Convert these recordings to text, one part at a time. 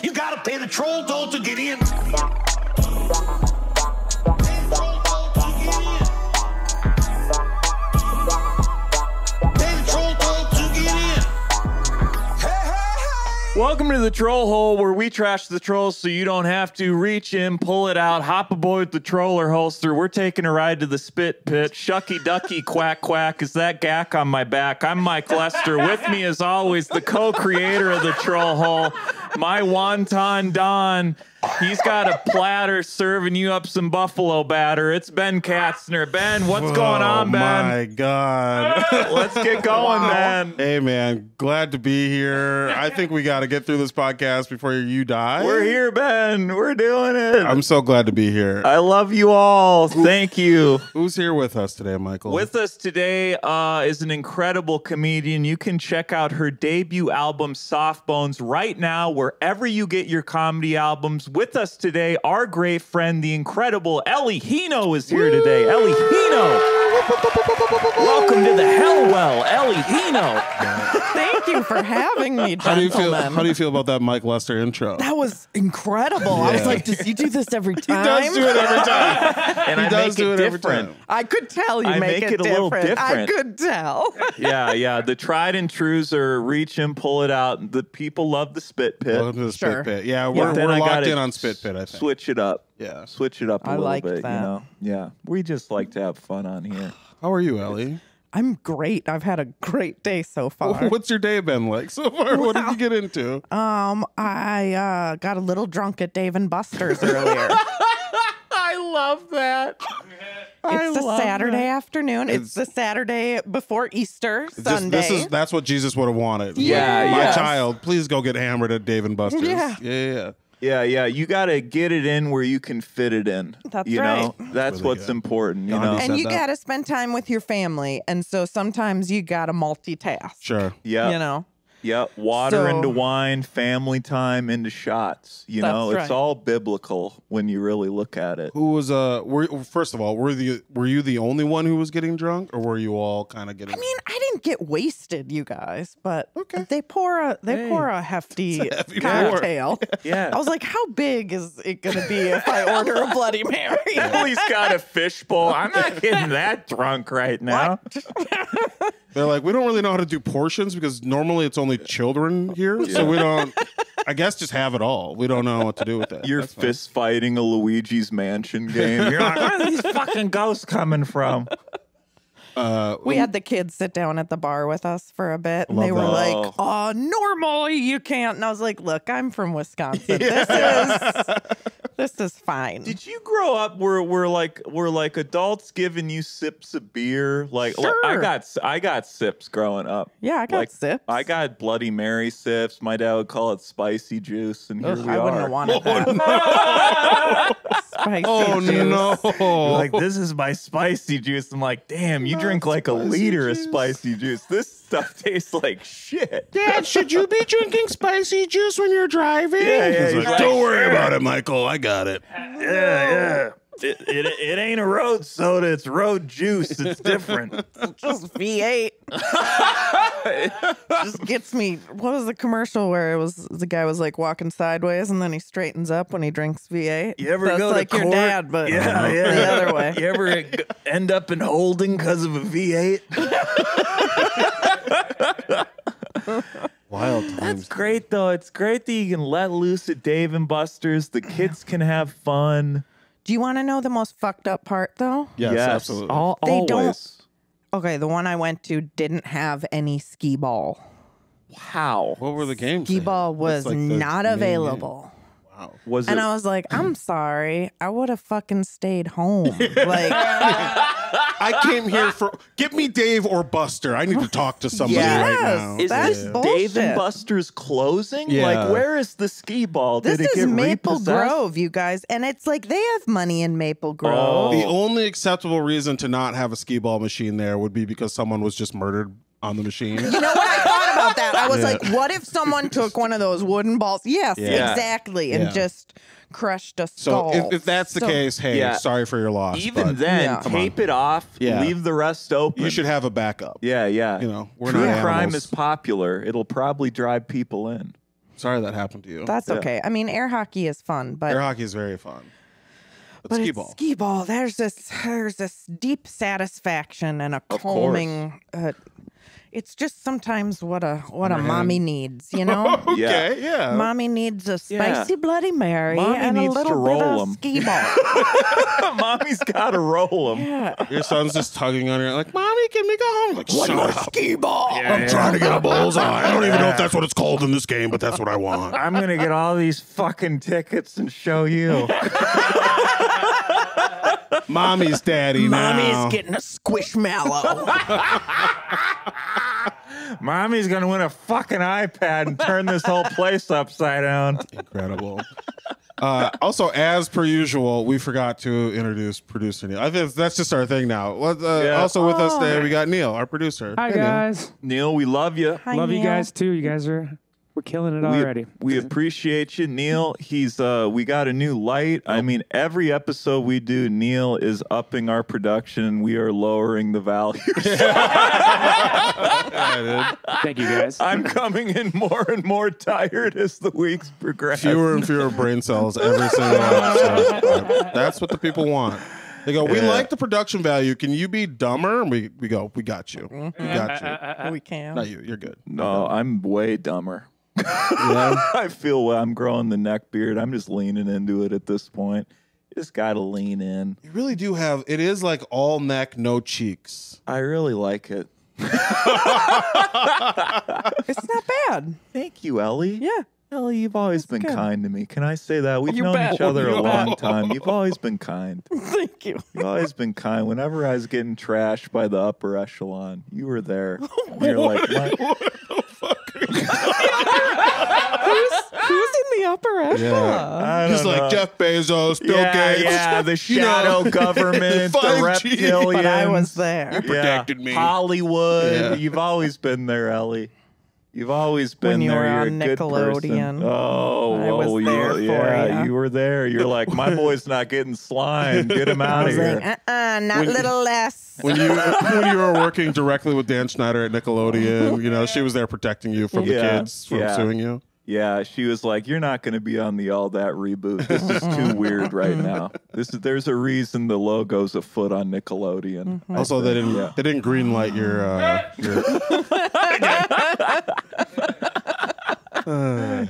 You gotta pay the troll toll to get in. Welcome to the Troll Hole, where we trash the trolls so you don't have to reach in, pull it out, hop aboard the troller holster. We're taking a ride to the spit pit. Shucky ducky quack quack is that gack on my back. I'm Mike Lester. With me, as always, the co-creator of the Troll Hole, my wonton Don. He's got a platter serving you up some buffalo batter. It's Ben Katzner. Ben, what's going on, Ben? Oh, my God. Let's get going, Ben. Hey, man. Glad to be here. I think we got to get through this podcast before you die. We're here, Ben. We're doing it. I'm so glad to be here. I love you all. Thank you. Who's here with us today, Michael? With us today is an incredible comedian. You can check out her debut album, Soft Bones, right now, wherever you get your comedy albums. With us today, our great friend, the incredible Ellie Hino is here today. Ellie Hino. Welcome to the Hellwell, Ellie Hino. Thank you for having me, gentlemen. How do you feel about that Mike Lester intro? That was incredible. I was like, does he do this every time? He does do it every time. And I make it different. I could tell you make it a little different. I could tell. Yeah. The tried and trues are reach and pull it out. The people love the spit pit. Welcome to the Sure. spit pit. Yeah, we're locked in on spit pit, I think. Switch it up. Yeah. Switch it up a I little like bit, that. you know? Yeah. We just like to have fun on here. How are you, Ellie? I'm great. I've had a great day so far. What's your day been like so far? What did you get into? I got a little drunk at Dave and Buster's earlier. I love that. It's a Saturday afternoon. It's the Saturday before Easter Sunday. That's what Jesus would have wanted. Yeah, My yes. child, please go get hammered at Dave and Buster's. Yeah. Yeah. You got to get it in where you can fit it in. That's you right. know? That's really what's good. important, you Gandhi know? said And you that. got to spend time with your family. And so sometimes you got to multitask. Sure. Yeah. You know? Yeah, water So- into wine, family time into shots. You know, That's it's right. all biblical when you really look at it. Who was first of all, were you the only one who was getting drunk, or were you all kind of getting? I mean, I didn't get wasted, you guys, but Okay. they pour a hefty hefty cocktail. Yeah. I was like, how big is it going to be if I order a Bloody Mary? He's got a fishbowl. I'm not getting that drunk right now. They're like, we don't really know how to do portions because normally it's only children here, so we don't. I guess just have it all. We don't know what to do with that. You're That's fine. fist fighting a Luigi's Mansion game. You're like, where are these fucking ghosts coming from? We had the kids sit down at the bar with us for a bit, and Love they were that. like, normally you can't. And I was like, look, I'm from Wisconsin. This is fine. Did you grow up where like adults giving you sips of beer? Like Sure. I got sips growing up. Yeah, I got like, sips. I got Bloody Mary sips. My dad would call it spicy juice, and here Ugh, we I are. wouldn't have wanted that. Spicy Oh juice. no! Like, this is my spicy juice. I'm like, damn, you drink like a liter of spicy juice. This stuff tastes like shit. Dad, should you be drinking spicy juice when you're driving? Yeah, He's he's like, like, don't worry sure. about it, Michael. I got it. Yeah. It ain't a road soda. It's road juice. It's different. Just V8. Just gets me. What was the commercial where it was the guy was like walking sideways and then he straightens up when he drinks V8? You ever That's go to like your court? dad, but Yeah. the other way. You ever end up in holding because of a V8? Wild times. That's great, though. It's great that you can let loose at Dave and Buster's. The kids can have fun. Do you want to know the most fucked up part though? Yes, absolutely. They don't- Always. Okay, the one I went to didn't have any skee ball. How? What were the games? Skee ball was like the not main available. Wow. Was And it? I was like, I'm sorry. I would have fucking stayed home. Like, I came here for get me Dave or Buster. I need to talk to somebody Yes. right now. Is That's this bullshit. Dave and Buster's closing? Yeah. Like, where is the skee ball? this Did it is get Maple repossessed? Grove, you guys. And it's like they have money in Maple Oh. Grove. The only acceptable reason to not have a skee ball machine there would be because someone was just murdered on the machine. You know what I thought about that? I was like, what if someone took one of those wooden balls? Yes, Yeah. exactly. And Yeah. just crushed a So skull. if that's the So- case, hey, Yeah. sorry for your loss. Even but then, Yeah. tape it off, Yeah. leave the rest open. you should have a backup. Yeah. You know, we're True not crime animals. is popular. It'll probably drive people in. Sorry that happened to you. That's okay. I mean, air hockey is fun, but Air hockey is very fun. But skee ball. Skee ball, there's this deep satisfaction and a calming. It's just sometimes what a mommy needs, you know. Okay, yeah. Mommy needs a spicy Bloody Mary Mommy and a needs little to bit roll of 'em. skee ball. Mommy's got to roll them. Yeah. Your son's just tugging on you, like, "Mommy, can we go home?" Like, One shut more up. skee ball. I'm trying to get a bullseye. I don't even know if that's what it's called in this game, but that's what I want. I'm going to get all these fucking tickets and show you. Mommy's daddy now. Mommy's getting a squishmallow. Mommy's going to win a fucking iPad and turn this whole place upside down. Incredible. Also, as per usual, we forgot to introduce producer Neil. I think that's just our thing now. Also with us today, we got Neil, our producer. Hi, Hey, Neil. guys. Neil, we love you. Hi, Love you Neil. guys, too. You guys we're killing it already. We appreciate you, Neil. He's we got a new light. I mean, every episode we do, Neil is upping our production and we are lowering the values. Thank you, guys. I'm coming in more and more tired as the weeks progress. Fewer and fewer brain cells every single episode. That's what the people want. They go, we like the production value. Can you be dumber? And we go, we got you. We got you. We can. Not you. You're good. No, I'm way dumber. Yeah. I feel I'm growing the neck beard. I'm just leaning into it at this point. Just got to lean in. You really do have, it is like all neck, no cheeks. I really like it. It's not bad. Thank you, Ellie. Yeah. Ellie, you've always been good. kind to me. Can I say that? We've You known bet. each other a You long bet. time. You've always been kind. Thank you. You've always been kind. Whenever I was getting trashed by the upper echelon, you were there. You're like, Who's in the upper echelon? I He's don't like know. Jeff Bezos, Bill Gates. Yeah, the shadow government, the 5G. reptilians. But I was there. protected me. Hollywood. Yeah. You've always been there, Ellie. You've always been When you there. were You're on a good person. Nickelodeon. Oh, I was whoa, there for yeah, ya. you were there. You're like, my boy's not getting slime. Get him out I of was here. like, not little less. When you were working directly with Dan Schneider at Nickelodeon, you know, she was there protecting you from the Yeah, kids from yeah. suing you. Yeah, she was like, "You're not going to be on the All That reboot. This is too weird right now. There's a reason the logo's a foot on Nickelodeon." Also, they didn't green light your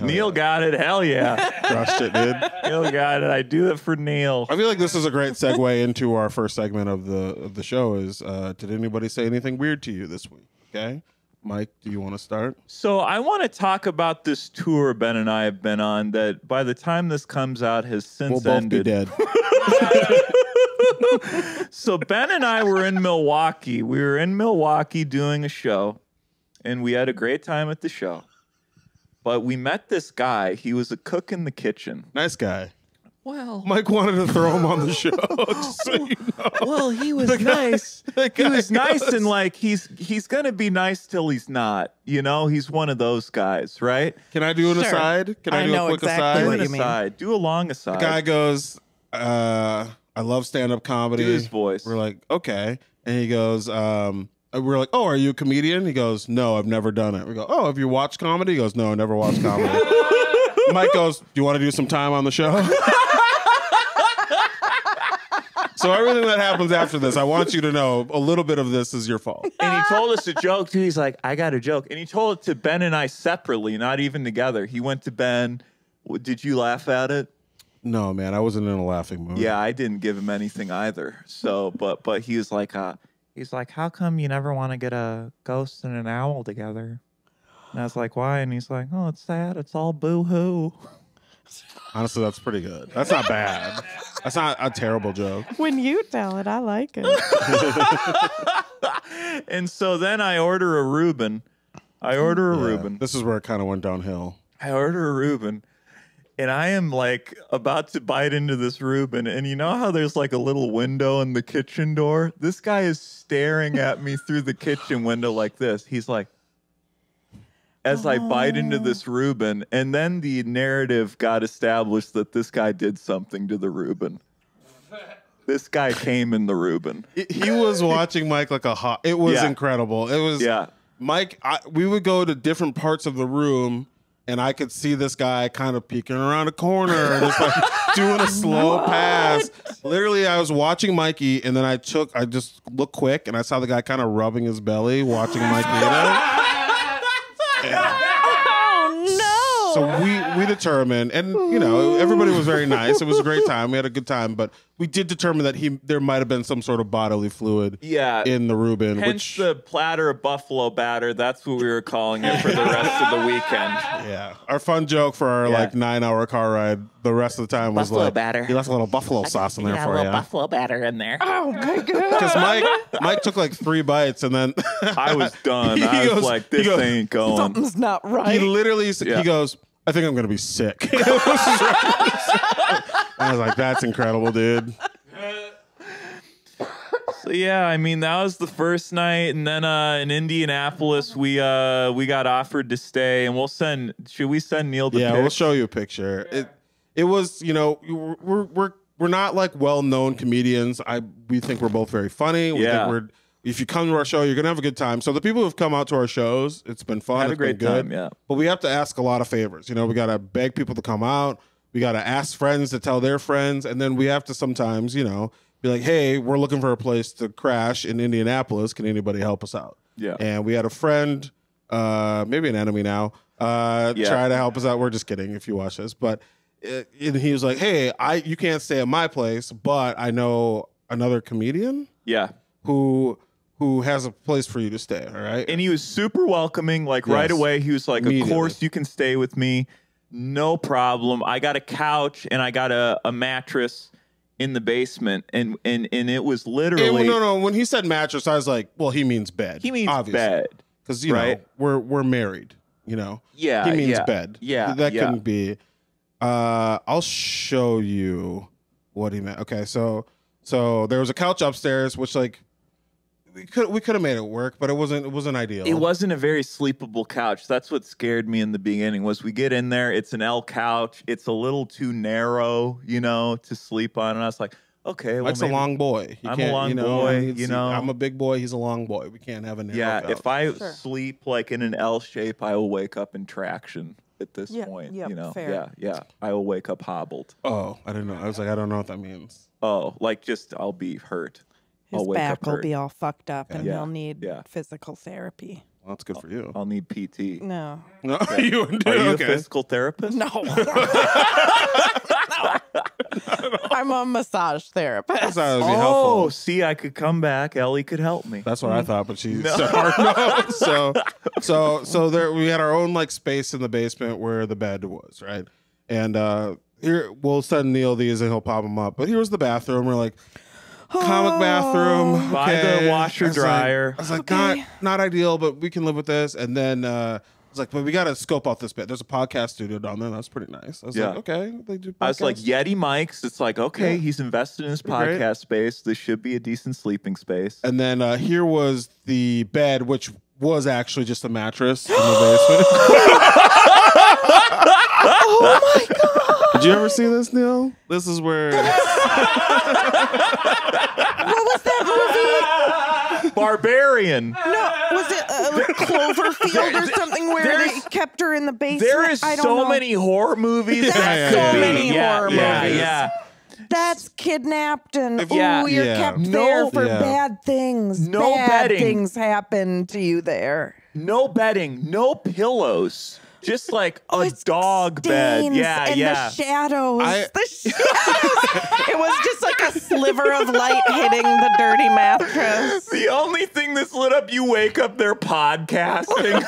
Neil got it. Hell yeah, crushed it, dude. Neil got it. I do it for Neil. I feel like this is a great segue into our first segment of the show. Is did anybody say anything weird to you this week? Okay, Mike, do you want to start? So I want to talk about this tour Ben and I have been on. That by the time this comes out has since We'll both ended. be dead. So Ben and I were in Milwaukee. We were in Milwaukee doing a show, and we had a great time at the show. But we met this guy. He was a cook in the kitchen. Nice guy. Well, Mike wanted to throw him on the show. Just so you know. well, he was nice. The He guy was nice, goes- and like he's gonna be nice till he's not. You know, he's one of those guys, right? Can I do an Sure. aside? Can I I do know a quick exactly aside? Do what an you mean. aside. Do a long aside. The guy goes, I love stand-up comedy. Do his voice. We're like, okay. And he goes, we're like, oh, are you a comedian? He goes, no, I've never done it. We go, oh, have you watched comedy? He goes, no, I never watched comedy. Mike goes, do you want to do some time on the show? So everything that happens after this, I want you to know a little bit of this is your fault. And he told us a joke too. He's like, I got a joke. And he told it to Ben and I separately, not even together. He went to Ben. Did you laugh at it? No, man, I wasn't in a laughing mood. Yeah, I didn't give him anything either. So, but he was like, how come you never want to get a ghost and an owl together? And I was like, why? And he's like, oh, it's sad. It's all boo-hoo. Honestly, that's pretty good. That's not bad. That's not a terrible joke. When you tell it, I like it. And so then I order a Reuben. Reuben. This is where it kind of went downhill. I order a Reuben. And I am like about to bite into this Reuben. And you know how there's like a little window in the kitchen door? This guy is staring at me through the kitchen window like this. He's like, as I bite into this Reuben. And then the narrative got established that this guy did something to the Reuben. This guy came in the Reuben. He was watching Mike like a hawk. It was Yeah. incredible. It was Yeah. Mike. We would go to different parts of the room, and I could see this guy kind of peeking around a corner, just like doing a slow pass. Literally, I was watching Mikey, and then I just looked quick, and I saw the guy kind of rubbing his belly, watching Mikey eat it. So we determined, and you know, everybody was very nice. It was a great time. We had a good time, but we did determine that there might have been some sort of bodily fluid in the Reuben. Hence the platter of buffalo batter. That's what we were calling it for the rest of the weekend. Yeah. Our fun joke for our like 9-hour car ride, the rest of the time was buffalo like, batter. He left a little buffalo sauce in there for a you. buffalo batter in there. Oh my God. Because Mike took like 3 bites and then I was done. I was like, this ain't going. Something's not right. He literally he goes, I think I'm going to be sick. I was like, that's incredible, dude. So yeah, I mean, that was the first night, and then in Indianapolis we got offered to stay, and should we send Neil the pic? We'll show you a picture. It was, you know, we're not like well-known comedians. We think we're both very funny. We think if you come to our show, you're gonna have a good time. So the people who've come out to our shows, it's been fun. Had a great time, yeah. But we have to ask a lot of favors. You know, we gotta beg people to come out. We gotta ask friends to tell their friends, and then we have to sometimes, you know, be like, hey, we're looking for a place to crash in Indianapolis. Can anybody help us out? Yeah. And we had a friend, maybe an enemy now, try to help us out. We're just kidding if you watch this, but and he was like, hey, you can't stay at my place, but I know another comedian. Yeah. Who has a place for you to stay, all right? And he was super welcoming, like right away. He was like, of course you can stay with me. No problem. I got a couch and I got a mattress in the basement. And it was literally... No. When he said mattress, I was like, well, he means bed. He means obviously. bed. Because, you know, we're married, you know? Yeah, he means bed. Yeah, that couldn't be... I'll show you what he meant. Okay, so there was a couch upstairs, which like... We could have made it work, but it wasn't ideal. It wasn't a very sleepable couch. That's what scared me in the beginning. Was we get in there, it's an L couch. It's a little too narrow, you know, to sleep on. And I was like, okay, well, Mike's a long boy. I'm a long boy. You know, I'm a big boy. He's a long boy. We can't have a narrow couch. If I sleep like in an L shape, I will wake up in traction. At this point, you know, fair. I will wake up hobbled. Oh, I didn't know. I was like, I don't know what that means. Oh, like just I'll be hurt. His back will be all fucked up, and he'll need Yeah. physical therapy. Well, that's good for you. I'll need PT. No. No, you wouldn't do Are you okay. a physical therapist? No. I'm a massage therapist. That's how it would be Oh, helpful. see, I could come back. Ellie could help me. That's what I thought, but she said hard no. So there we had our own like space in the basement where the bed was, right? And here we'll send Neil these and he'll pop them up. But here was the bathroom. We're like, comic bathroom. By the washer dryer. I was like, not ideal, but we can live with this. And then I was like, but we got to scope out this bit. There's a podcast studio down there. That's pretty nice. I was like, okay, they do podcasts. I was like, Yeti mics. It's like, okay, he's invested in his podcast space. This should be a decent sleeping space. And then here was the bed, which was actually just a mattress in the basement. Oh my God. Did you ever see this, Neil? This is where... What was that movie? Barbarian. No, was it Cloverfield or something where they kept her in the basement? There is I don't so know. many horror movies. There's so many horror movies. Yeah. That's kidnapped and Yeah. you're kept there for bad things. No bad bedding. things happen to you there. No bedding, no pillows. Just like a dog bed. Stains Yeah, and yeah. the shadows. The shadows. It was just like a sliver of light hitting the dirty mattress. The only thing that's lit up, you wake up, they're podcasting.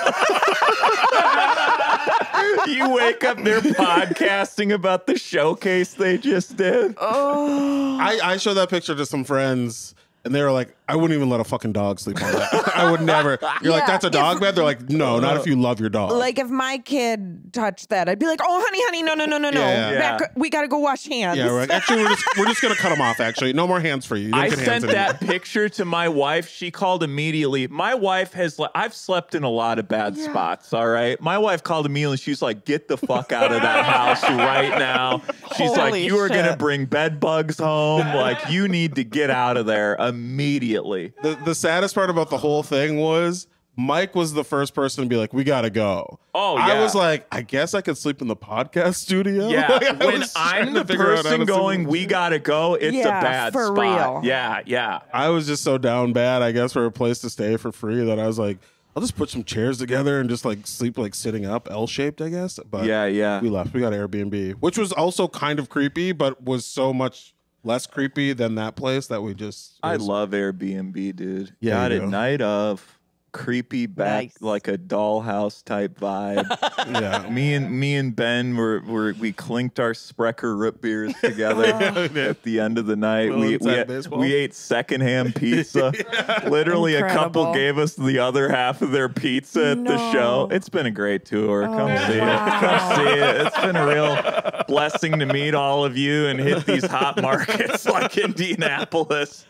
You wake up, they're podcasting about the showcase they just did. Oh. I showed that picture to some friends, and they were like, I wouldn't even let a fucking dog sleep on that. I would never. You're like, that's a dog bed? They're like, no, not if you love your dog. Like if my kid touched that, I'd be like, oh, honey, no. Yeah. Back, we got to go wash hands. Yeah, we're like, actually, we're just going to cut them off, actually. No more hands for you. You don't I get hands sent anymore. that picture to my wife. She called immediately. My wife has, I've slept in a lot of bad spots, all right? My wife called immediately. She's like, get the fuck out of that house right now. She's like, Holy you are going to shit. bring bed bugs home. Like, you need to get out of there immediately. The saddest part about the whole thing was Mike was the first person to be like, we gotta go. Oh, I yeah. was like, I guess I could sleep in the podcast studio. Yeah, Like, when was I'm trying the to figure out how person to going, sleep. we gotta go, it's Yeah, a bad for spot. real. Yeah, yeah. I was just so down bad, I guess, for a place to stay for free that I was like, I'll just put some chairs together and just like sleep like sitting up, L-shaped, I guess. But Yeah. we left. We got Airbnb, which was also kind of creepy, but was so much less creepy than that place that we just. I love Airbnb, dude. Yeah, Got you it. do. Night of. Creepy back, Nice. like a dollhouse type vibe. Yeah. Me and Ben we clinked our Sprecher root beers together at the end of the night. Little We inside baseball. we ate secondhand pizza. Literally, a couple Incredible. gave us the other half of their pizza at the show. No. It's been a great tour. Come see it. wow. Come see it. It's been a real blessing to meet all of you and hit these hot markets like Indianapolis.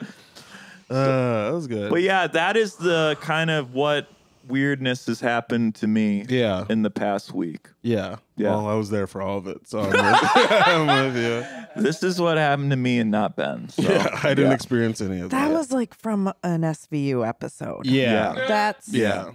That was good. But yeah, that is the kind of what weirdness has happened to me Yeah. in the past week. Yeah. Yeah. Well, I was there for all of it, so I'm with, I'm with you. This is what happened to me and not Ben. So, Yeah, I didn't experience any of that. That was like from an SVU episode. Yeah. That's Yeah.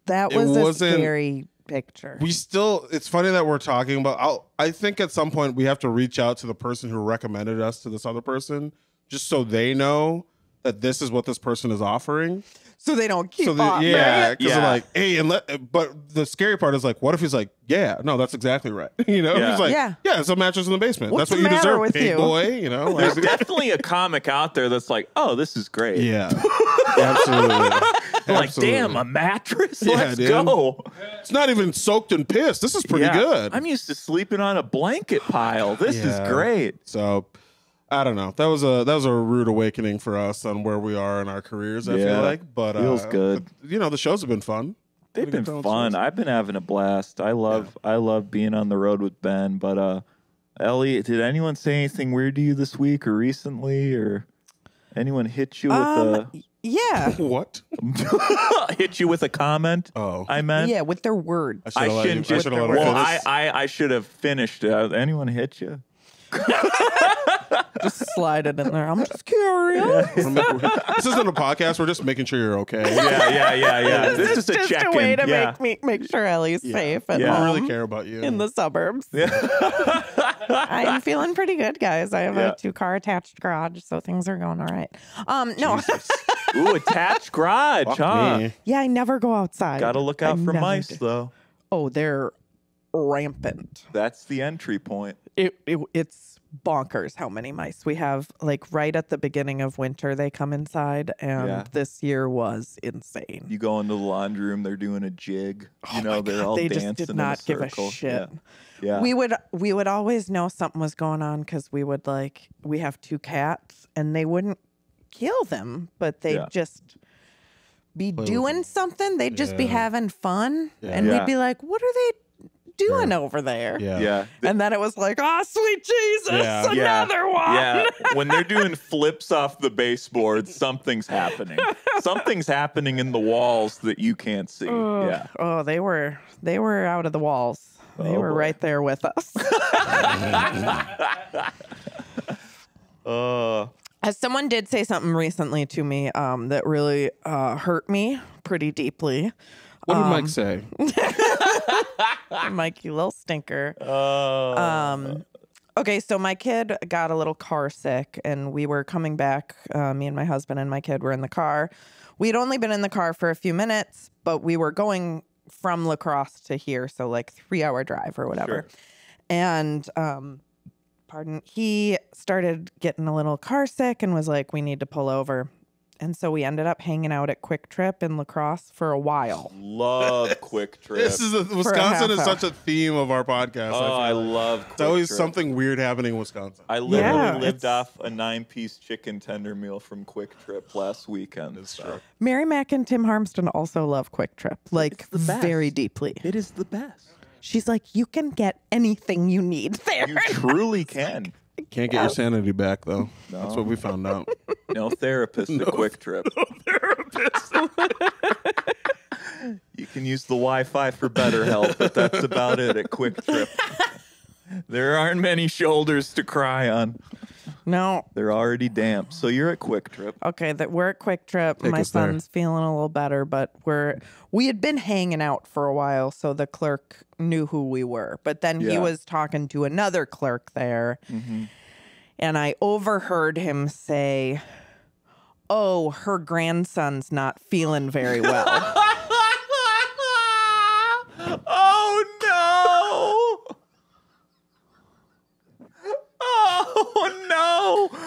that It was a wasn't- scary picture. We still, it's funny that we're talking about, I think at some point we have to reach out to the person who recommended us to this other person just so they know that this is what this person is offering. So they don't keep So up. yeah, right? because Yeah. they're like, hey, but the scary part is like, what if he's like, yeah, no, that's exactly right. You know, Yeah. he's like, Yeah. yeah, it's a mattress in the basement. What's that's what the you matter deserve, with big you? boy. You know, There's like, definitely a comic out there that's like, oh, this is great. yeah, absolutely. Like, Absolutely. damn, a mattress? Yeah, Let's dude. go. It's not even soaked in piss. This is pretty Yeah. good. I'm used to sleeping on a blanket pile. This is Yeah. great. So I don't know. That was a rude awakening for us on where we are in our careers. I Yeah. feel like, but Feels good. but, you know, the shows have been fun. They've Had a been good time. fun. I've been having a blast. I love being on the road with Ben. But Ellie, did anyone say anything weird to you this week or recently, or anyone hit you with Yeah. What? hit you with a comment? Oh, I meant. Yeah, with their words. I should've let shouldn't you- I just. should've let her Well, finish. I should have finished. Anyone hit you? Just slide it in there. I'm just curious. This isn't a podcast. We're just making sure you're okay. Yeah. This is a Just check-in. a way to yeah. make sure Ellie's safe at I Yeah. don't home really care about you. in the suburbs. Yeah. I'm feeling pretty good, guys. I have Yeah. a 2-car attached garage, so things are going all right. No, Ooh, attached garage, Fuck huh? me. yeah, I never go outside. Got to look I out for never mice, do. though. Oh, they're rampant. That's the entry point. It's bonkers how many mice we have. Like right at the beginning of winter, they come inside, and Yeah. this year was insane. You go into the laundry room, they're doing a jig. Oh You know, my they're God, all they dancing just did not in a give a circle. shit. Yeah. We would always know something was going on because we have 2 cats, and they wouldn't kill them, but they'd Yeah. just be with doing them. something. They'd just be Yeah. having fun, Yeah. and Yeah. we'd be like, "What are they doing over there?" Yeah. Yeah. And then it was like, "Oh, sweet Jesus, Yeah. another one!" Yeah, when they're doing flips off the baseboard, something's happening. Something's happening in the walls that you can't see. Yeah. Oh, they were out of the walls. They Oh, were boy. right there with us. As someone did say something recently to me that really hurt me pretty deeply. What did Mike say? Mike, you little stinker. Oh. Okay, so my kid got a little car sick, and we were coming back. Me and my husband and my kid were in the car. We'd only been in the car for a few minutes, but we were going from La Crosse to here, so like 3-hour drive or whatever. Sure. And he started getting a little car sick and was like, "We need to pull over." And so we ended up hanging out at Kwik Trip in La Crosse for a while. Love Kwik Trip. This is Wisconsin half is hour. such a theme of our podcast. oh, I feel like. love It's always Kwik Trip. something weird happening in Wisconsin. I literally Yeah, lived it's- off a 9-piece chicken tender meal from Kwik Trip last weekend. It's true. Mary Mack and Tim Harmston also love Kwik Trip, like the best. very deeply. It is the best. She's like, "You can get anything you need there." You truly can. Can't get your sanity back though. No. That's what we found out. No therapist at Kwik Trip. You can use the Wi-Fi for better help, but that's about it at Kwik Trip. There aren't many shoulders to cry on. No. They're already damp. So you're at Kwik Trip. Okay, that we're at Kwik Trip. Take My us there. son's feeling a little better, but we had been hanging out for a while, so the clerk knew who we were. But then he Yeah. was talking to another clerk there, and I overheard him say, "Oh, her grandson's not feeling very well." Oh no! Oh no!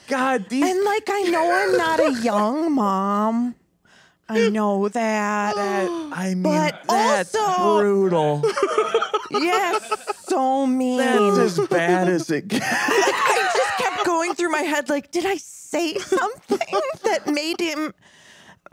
God, these And like, I know I'm not a young mom. I know that. I mean, But that's also- brutal. Yes, so mean. That's as bad as it gets. I just kept going through my head like, did I say something that made him?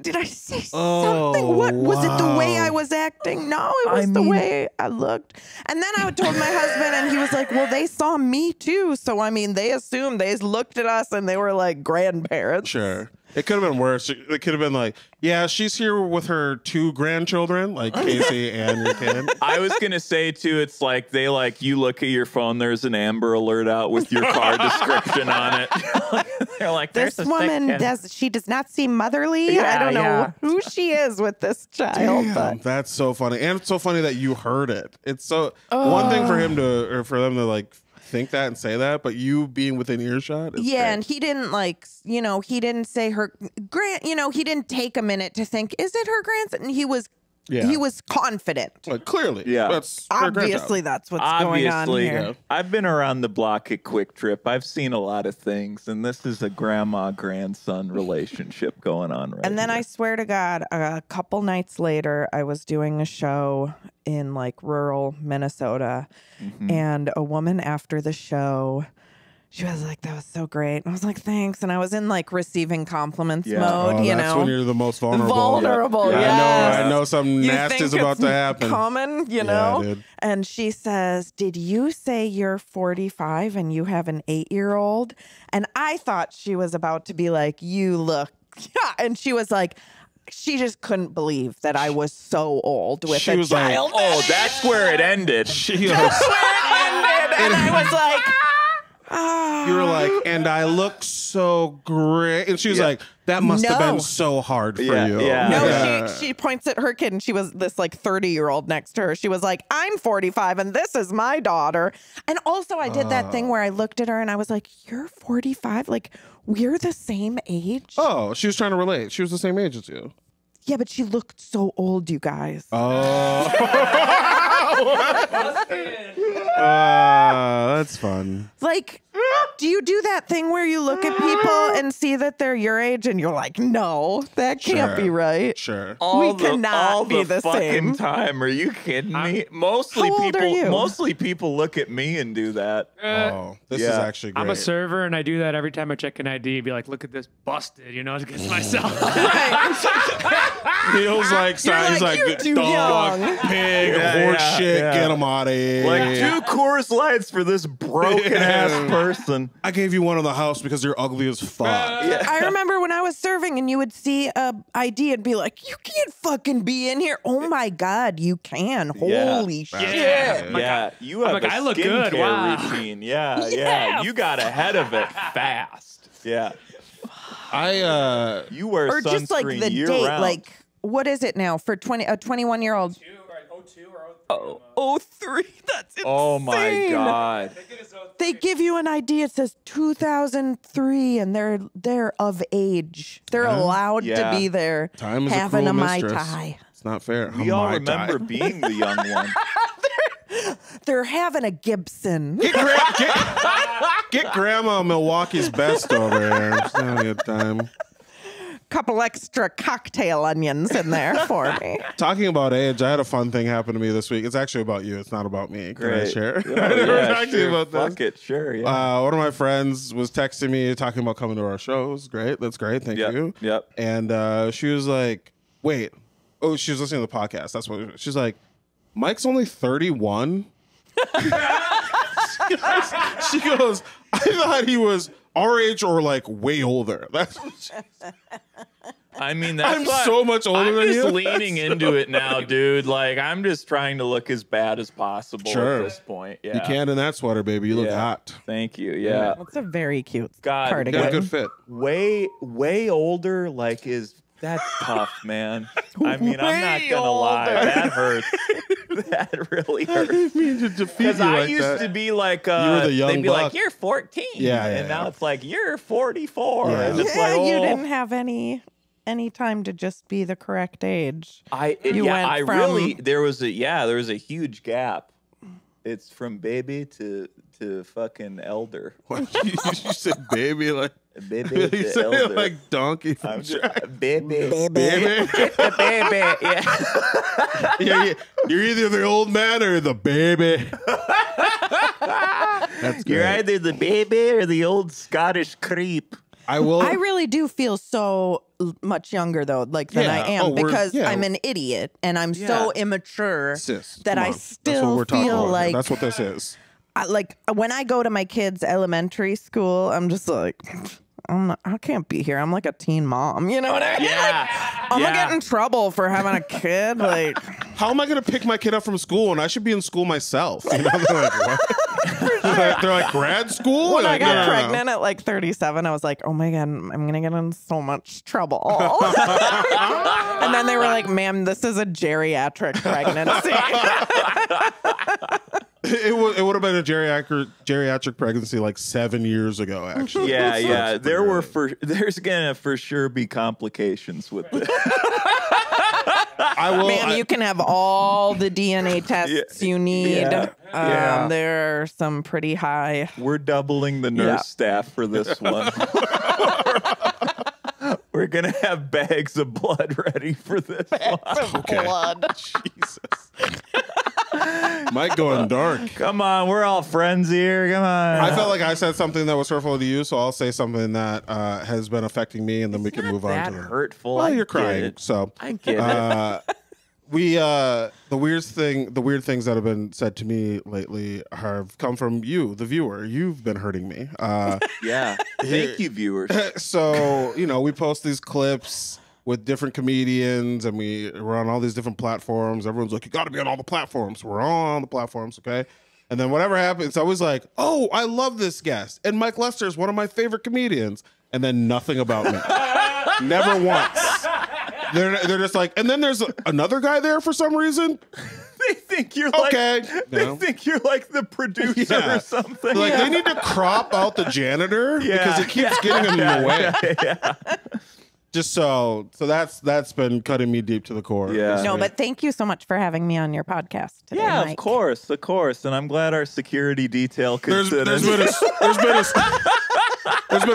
Did I say something? What was it? The way I was acting? No, it was the way I looked. And then I told my husband, and he was like, "Well, they saw me too, so I mean, they assumed they looked at us, and they were like grandparents." Sure. It could have been worse. It could have been like, yeah, she's here with her 2 grandchildren, like Casey and your kid. I was gonna say too, it's like you look at your phone, there's an Amber Alert out with your car description on it. They're like, This there's a woman sick kid. does not seem motherly. Yeah, I don't know yeah. who she is with this child, Damn, but that's so funny, and it's so funny that you heard it. It's so one thing for him to, or for them to like think that and say that, but you being within earshot. Is yeah, great. and he didn't he didn't say her he didn't take a minute to think, is it her grandson? He was confident. Like, clearly, Yeah. that's her Obviously, grandchild. that's what's going on Obviously, here. I've been around the block at Kwik Trip. I've seen a lot of things, and this is a grandma-grandson relationship going on right And then here. I swear to God, a couple nights later, I was doing a show in like rural Minnesota, and a woman after the show, she was like, "That was so great." And I was like, "Thanks." And I was in like receiving compliments Yeah. mode, Oh, you that's know. when you're the most vulnerable. Vulnerable, Yeah, yes. I know something You nasty think is about it's to happen. Coming, you Yeah, know? dude. And she says, "Did you say you're 45 and you have an 8-year-old?" And I thought she was about to be like, "You look." Yeah. And she was like, she just couldn't believe that I was so old with She a was like, child. Oh, that's where it ended. She goes, And I was like, "Ah." you were like, and I look so great. And she was like, that must have No. been so hard for Yeah, you. yeah. No, Yeah. she points at her kid, and she was this like 30-year-old next to her. She was like, "I'm 45 and this is my daughter." And also I did that thing where I looked at her and I was like, "You're 45? Like, we're the same age?" Oh, she was trying to relate. She was the same age as you. Yeah, but she looked so old, you guys. Oh. That's fun. Like, do you do that thing where you look at people and see that they're your age and you're like, "No, that can't Sure. be right." Sure. We cannot all be the fucking same. time. Are you kidding me? Mostly How old are people. you? Mostly people look at me and do that. Oh, this is Yeah. actually great. I'm a server, and I do that every time I check an ID. Be like, look at this busted, you know, against myself. Feels like, he's like, like, "You're too dog, young." pig, Yeah, horse yeah, shit, yeah. get him out of here. Like 2 Coors Lights for this broken ass person. I gave you one in the house because you're ugly as fuck. I remember when I was serving and you would see a ID and be like, "You can't fucking be in here." Oh my God, you can. Yeah. Holy shit. Yeah, you have like, a I look good. skincare Wow. routine. Yeah. You got ahead of it fast. Yeah, I you wear Or sunscreen just like the year date, round. like, what is it now for a 21-year-old? 03. That's insane. oh my god. They give you an ID. It says 2003, and they're of age. They're allowed Yeah. to be there time is having a a cruel Mai mistress. Tai. It's not fair. We all remember being the young one. They're having a Gibson. Get Grandma Milwaukee's best over here. It's not a good time. Couple extra cocktail onions in there for me. Talking about age, I had a fun thing happen to me this week. It's actually about you. It's not about me. Can I Great. share? Oh, I never yeah, talked to you sure. about this. Fuck it, sure. Yeah. One of my friends was texting me talking about coming to our shows. Great. That's great. Thank you. Yep. And she was like, wait. Oh, she was listening to the podcast. That's what she's like. Mike's only 31. She goes, I thought he was our age or like way older. That's what she I mean, that's I'm what, so much older I'm than just you. leaning into it now, dude. Like, I'm just trying to look as bad as possible Sure. at this point. Yeah. You can in that sweater, baby. You look Yeah. hot. Thank you. Yeah. It's a very cute God, You cardigan. got a good fit. Way older, like, that's tough, man. I mean, I'm not Way gonna lie. older. That hurts. That really I hurts. didn't mean to defeat Because you I like used that. to be like, were the young they'd be buck. like, you're 14. Yeah, And yeah. now it's like, you're 44. Yeah. And it's Yeah, like, you oh. didn't have any time to just be the correct age. You Yeah, went I from- really, there was a huge gap. It's from baby to fucking elder. What? You said baby like Baby you to said elder. it like donkey from I'm Shrek. just, baby. Baby. Baby, yeah. You're either the old man or the baby. That's You're great. either the baby or the old Scottish creep. I will. I really do feel so much younger though, like than I Yeah. am, Oh, we're- because yeah. I'm an idiot and I'm so Yeah. immature Sis, that come I on. That's what still we're talking feel about here. like That's what this is. like when I go to my kids' elementary school, I'm just like, I can't be here. I'm like a teen mom. You know what I mean? Yeah. I'm yeah. gonna get in trouble for having a kid. Like, How am I going to pick my kid up from school and I should be in school myself? You know, they're like, what? They're like, grad school? when I Like, got no, no, no. pregnant at like 37, I was like, oh my God, I'm gonna get in so much trouble. And then they were like, ma'am, this is a geriatric pregnancy. It would have been a geriatric pregnancy like 7 years ago, actually. Yeah, So yeah. it's pretty There's gonna for sure be complications with this. I will. Ma'am, you can have all the DNA tests you need. Yeah. Yeah. There are some pretty high. We're doubling the nurse Yeah. staff for this one. We're gonna have bags of blood ready for this one. Okay. Blood. Jesus. Mike going dark. Come on, we're all friends here. Come on. I felt like I said something that was hurtful to you, so I'll say something that has been affecting me, and then we can move on that to that. hurtful. Well, I you're get crying, it. so I get it. the weird things that have been said to me lately have come from you, the viewer. You've been hurting me. Yeah. Thank you, viewers. So, you know, we post these clips with different comedians and we're on all these different platforms. Everyone's like, you got to be on all the platforms. We're on the platforms, okay? And then whatever happens, it's always like, oh, I love this guest. And Mike Lester is one of my favorite comedians. And then nothing about me. Never once. They're just like, and then there's another guy there for some reason. They think you're Okay. like No. they think you're like the producer Yeah. or something. Like they need to crop out the janitor because it keeps getting in the way. Just so that's been cutting me deep to the core. Yeah. No, but thank you so much for having me on your podcast today, Yeah, Mike. of course. And I'm glad our security detail There's considers. been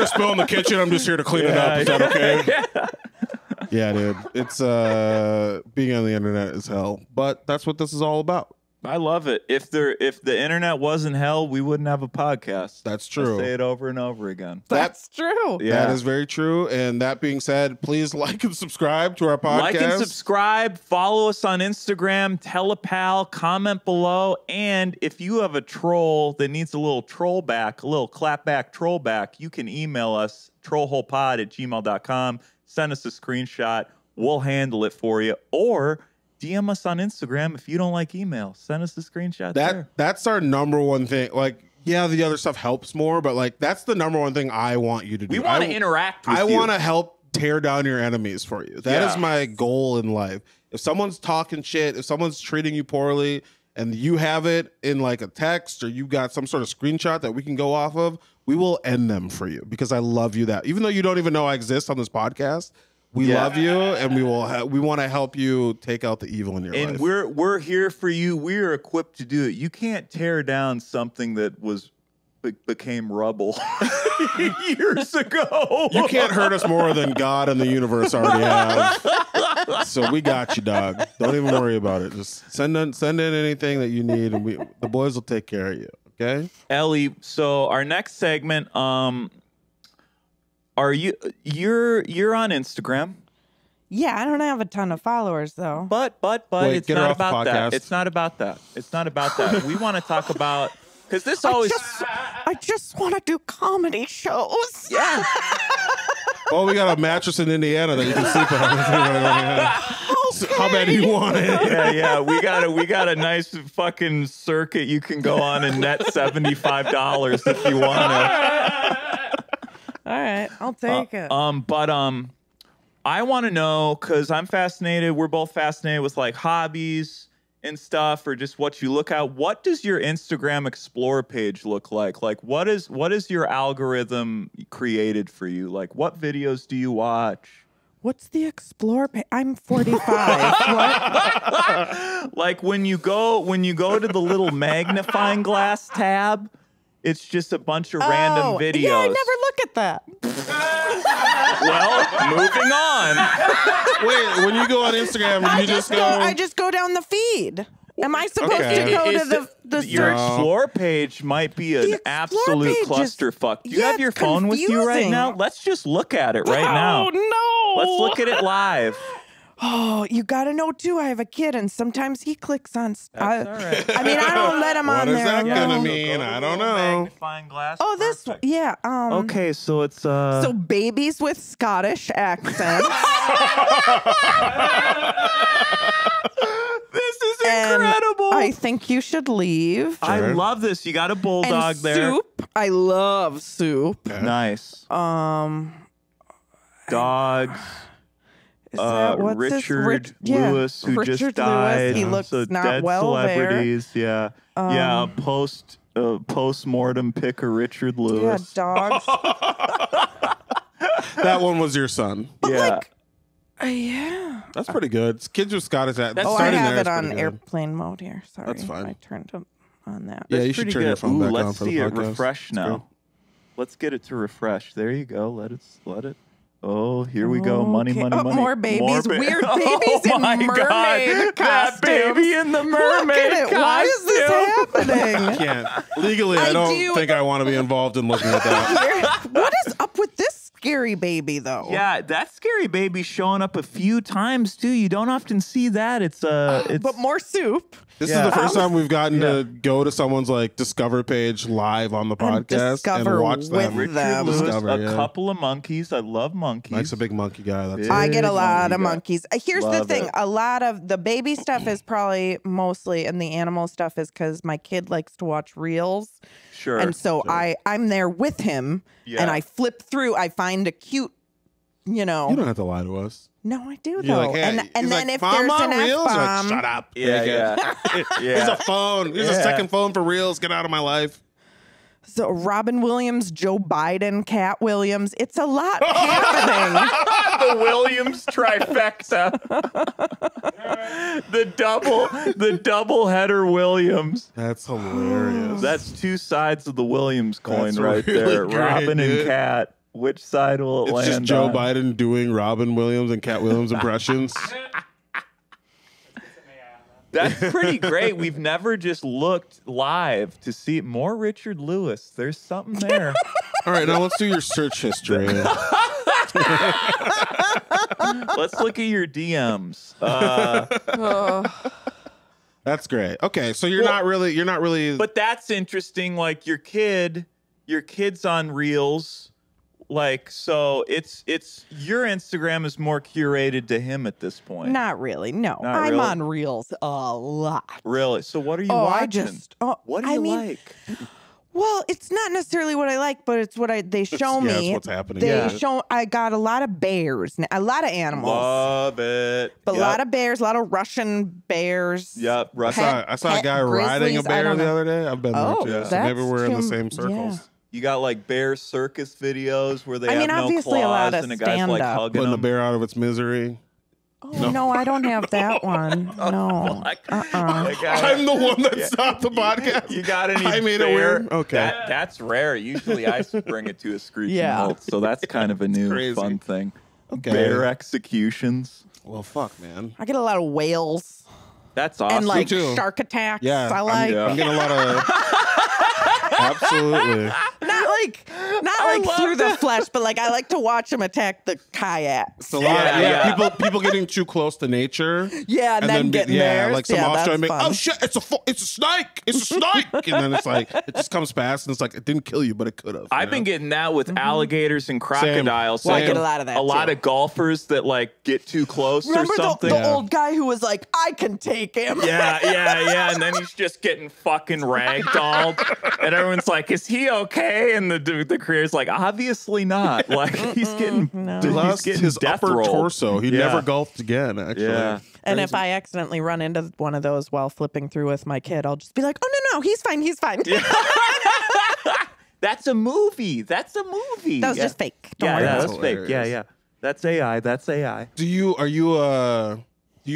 a spill in the kitchen. I'm just here to clean it up. Is that okay? Yeah, dude. It's being on the internet is hell, but that's what this is all about. I love it. If the internet wasn't hell, we wouldn't have a podcast. That's I true. say it over and over again. That's true. Yeah. That is very true. And that being said, please like and subscribe to our podcast. Like and subscribe, follow us on Instagram, tell a pal, comment below, and if you have a troll that needs a little troll back, a little clapback troll back, you can email us, trollholepod@gmail.com, send us a screenshot, we'll handle it for you, or DM us on Instagram if you don't like email. Send us a screenshot there. That's our number one thing. Like, yeah, the other stuff helps more, but like that's the number one thing I want you to do. We want to interact with you. I want to help tear down your enemies for you. That is Yeah. my goal in life. If someone's talking shit, if someone's treating you poorly, and you have it in like a text or you got some sort of screenshot that we can go off of, we will end them for you because I love you that. Even though you don't even know I exist on this podcast, we love you and we want to help you take out the evil in your life. And we're here for you. We're equipped to do it. You can't tear down something that became rubble years ago. You can't hurt us more than God and the universe already have. So we got you, dog. Don't even worry about it. Just send in anything that you need, and the boys will take care of you. Okay, Ellie. So our next segment, you're on Instagram, Yeah, I don't have a ton of followers though. but Wait, it's get her not off the about that. podcast. It's not about that. It's not about that. We want to talk about because this always. I just want to do comedy shows. Yeah. Oh, we got a mattress in Indiana that you can sleep on. How bad do you want it? Yeah. We got a nice fucking circuit you can go on and net $75 if you want to. All right, I'll take it. I want to know, because I'm fascinated. We're both fascinated with like hobbies and stuff, or just what you look at. What does your Instagram Explore page look like? Like, what is your algorithm created for you? Like, what videos do you watch? What's the Explore page? I'm 45. What? Like when you go to the little magnifying glass tab, it's just a bunch of random videos. Yeah, I never look at that. Well, moving on. Wait, when you go on Instagram, you just go. I just go down the feed. Am I supposed to go to the your search? Explore page might be an Explore absolute page is- clusterfuck. Do you yeah, have your it's phone with you right confusing. now? Let's just look at it right now. Oh, no. Let's look at it live. Oh, you got to know, too, I have a kid, and sometimes he clicks on... That's all right. I mean, I don't let him What on is there. that no. gonna mean? I don't know. Magnifying glass. Oh, this one. Yeah. Okay, so it's So babies with Scottish accents. this is And incredible. I think you should leave. I love this. You got a bulldog And there. soup. I love soup. Nice. Dogs. Is that, what's Richard this? Lewis, who Richard just died. Lewis. He looks so not dead well celebrities. Yeah. Post-mortem pick of Richard there. Lewis. Yeah, dogs. That one was your son. Yeah. Yeah. That's pretty good. Kids with Scottish accent. Oh, I starting have there it is on pretty good. airplane mode here. Sorry. That's fine. I turned it on that. Yeah, you That's should pretty turn your good. phone Ooh, back let's on for the see it podcast. refresh Let's now. go. Let's get it to refresh. There you go. Let it. Oh, here we go. Money, Okay. money, Oh, money. more babies. Weird babies Oh in my mermaid God. That costumes. baby in the mermaid Look at it. Why is this costume. happening? Can't. Legally, I I don't do- think I want to be involved in looking at that. What is up with this scary baby, though? Yeah, that scary baby showing up a few times too. You don't often see that. It's But more soup. This Yeah. is the first time we've gotten to go to someone's like Discover page live on the And podcast discover and watch them. with them. Lewis, Discover, a yeah. couple of monkeys. I love monkeys. Mike's a big monkey guy. That's Yeah. I get a Big lot monkey of guy. monkeys. Here's the Love thing. it. A lot of the baby stuff is probably mostly, and the animal stuff is because my kid likes to watch reels. Sure. And so I'm there with him, Yeah. and I flip through. I find a cute, You don't have to lie to us. No, I do, You're though. like, hey, and he's then like, if Mom, there's on an reels? You're like, F-bomb, shut up. Yeah. Here's a phone. Here's a Yeah. second phone for reels. Get out of my life. so Robin Williams, Joe Biden, Cat Williams, it's a lot happening. The Williams trifecta. the double header Williams. That's hilarious. That's two sides of the Williams coin That's right really there. great, Robin and dude. Cat. Which side will it It's land just Joe on? Biden doing Robin Williams and Cat Williams impressions. That's pretty great. We've never just looked live to see more Richard Lewis. There's something there. All right, now let's do your search history. Let's look at your DMs. That's great. Okay, so you're not really. But that's interesting. Like your kid's on Reels. Like, so it's your Instagram is more curated to him at this point. Not really. No, Not I'm really? on Reels a lot. Really? So what are you Oh, watching? What do you like? Well, it's not necessarily what I like, but it's what they show yeah, me. it's what's happening. They Yeah. show. I got a lot of bears, a lot of animals, Love it. but Yep. a lot of bears, a lot of Russian bears. Yep. Russ, I saw a guy riding a grizzlies, I bear don't the know. other day. I've been Oh, there too. So that's maybe we're in the too- same circles. yeah. you got like bear circus videos where they I have mean, no obviously a lot claws of and a guy's like stand-up. hugging Putting a them. bear out of its misery. Oh, no, I don't have that one. No. Like, like, I'm the one that stopped the podcast. You got any I made it bear? weird? Okay. That's rare. Usually I bring it to a screeching Yeah. halt. So that's kind of a new crazy. fun thing. Okay. Bear executions. Well, fuck, man. I get a lot of whales That's awesome. and like too. shark attacks. Yeah, I like. yeah. I'm getting a lot of. Absolutely. Not like Not like through the flesh, but like I like to watch them attack the kayaks. It's a lot. Yeah. People getting too close to nature. Yeah, and then getting theirs. like some Yeah, Australian that's make, fun. oh shit, it's a snake. It's a snake. And then it's like it just comes past and it's like it didn't kill you, but it could have. I've been getting that with alligators and crocodiles. Well, I Like get a lot of that, A lot too. of golfers that like get too close Remember or something. the old guy who was like, I can take him. Yeah. And then he's just getting fucking ragdolled. And everyone's like, is he okay? And the creator's like, obviously not. Like, he's getting, He he's lost getting his death upper rolled. torso. He never golfed again, actually. Yeah. And if I accidentally run into one of those while flipping through with my kid, I'll just be like, oh, no, he's fine. That's a movie. That That was just fake. Don't worry that about was it. fake. Yeah. That's AI. Do you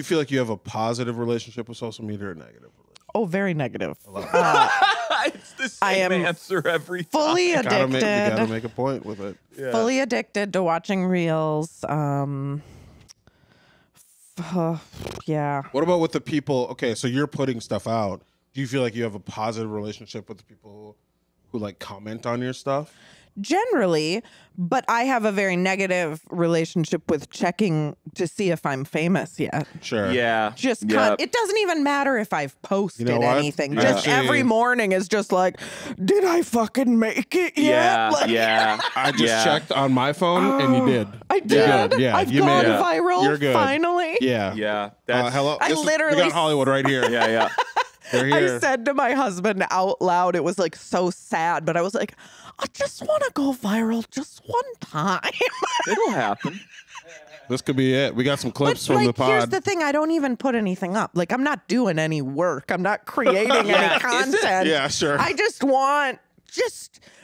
feel like you have a positive relationship with social media or a negative relationship? Oh, very negative. It's the I same am answer every time. Fully You gotta addicted. make a point with it. Fully addicted to watching reels. Yeah. What about with the people? Okay, so you're putting stuff out. Do you feel like you have a positive relationship with the people who like comment on your stuff? Generally, but I have a very negative relationship with checking to see if I'm famous yet. Sure. Yeah. Just yeah. it doesn't even matter if I've posted You know what? anything. I Just actually- every morning is just like, did I fucking make it yet? Yeah. Like, Yeah. I just checked on my phone and you did. I You're did. good. Yeah, I've you gone made it. viral You're good. finally. Yeah. Yeah. That's, Hello. I We literally got Hollywood right here. Yeah. They're here. I said to my husband out loud, it was like so sad, but I was like, I just want to go viral just one time. It'll happen. This could be it. We got some clips But from like, the here's pod. the thing: I don't even put anything up. Like, I'm not doing any work. I'm not creating any content. Yeah, sure. I just want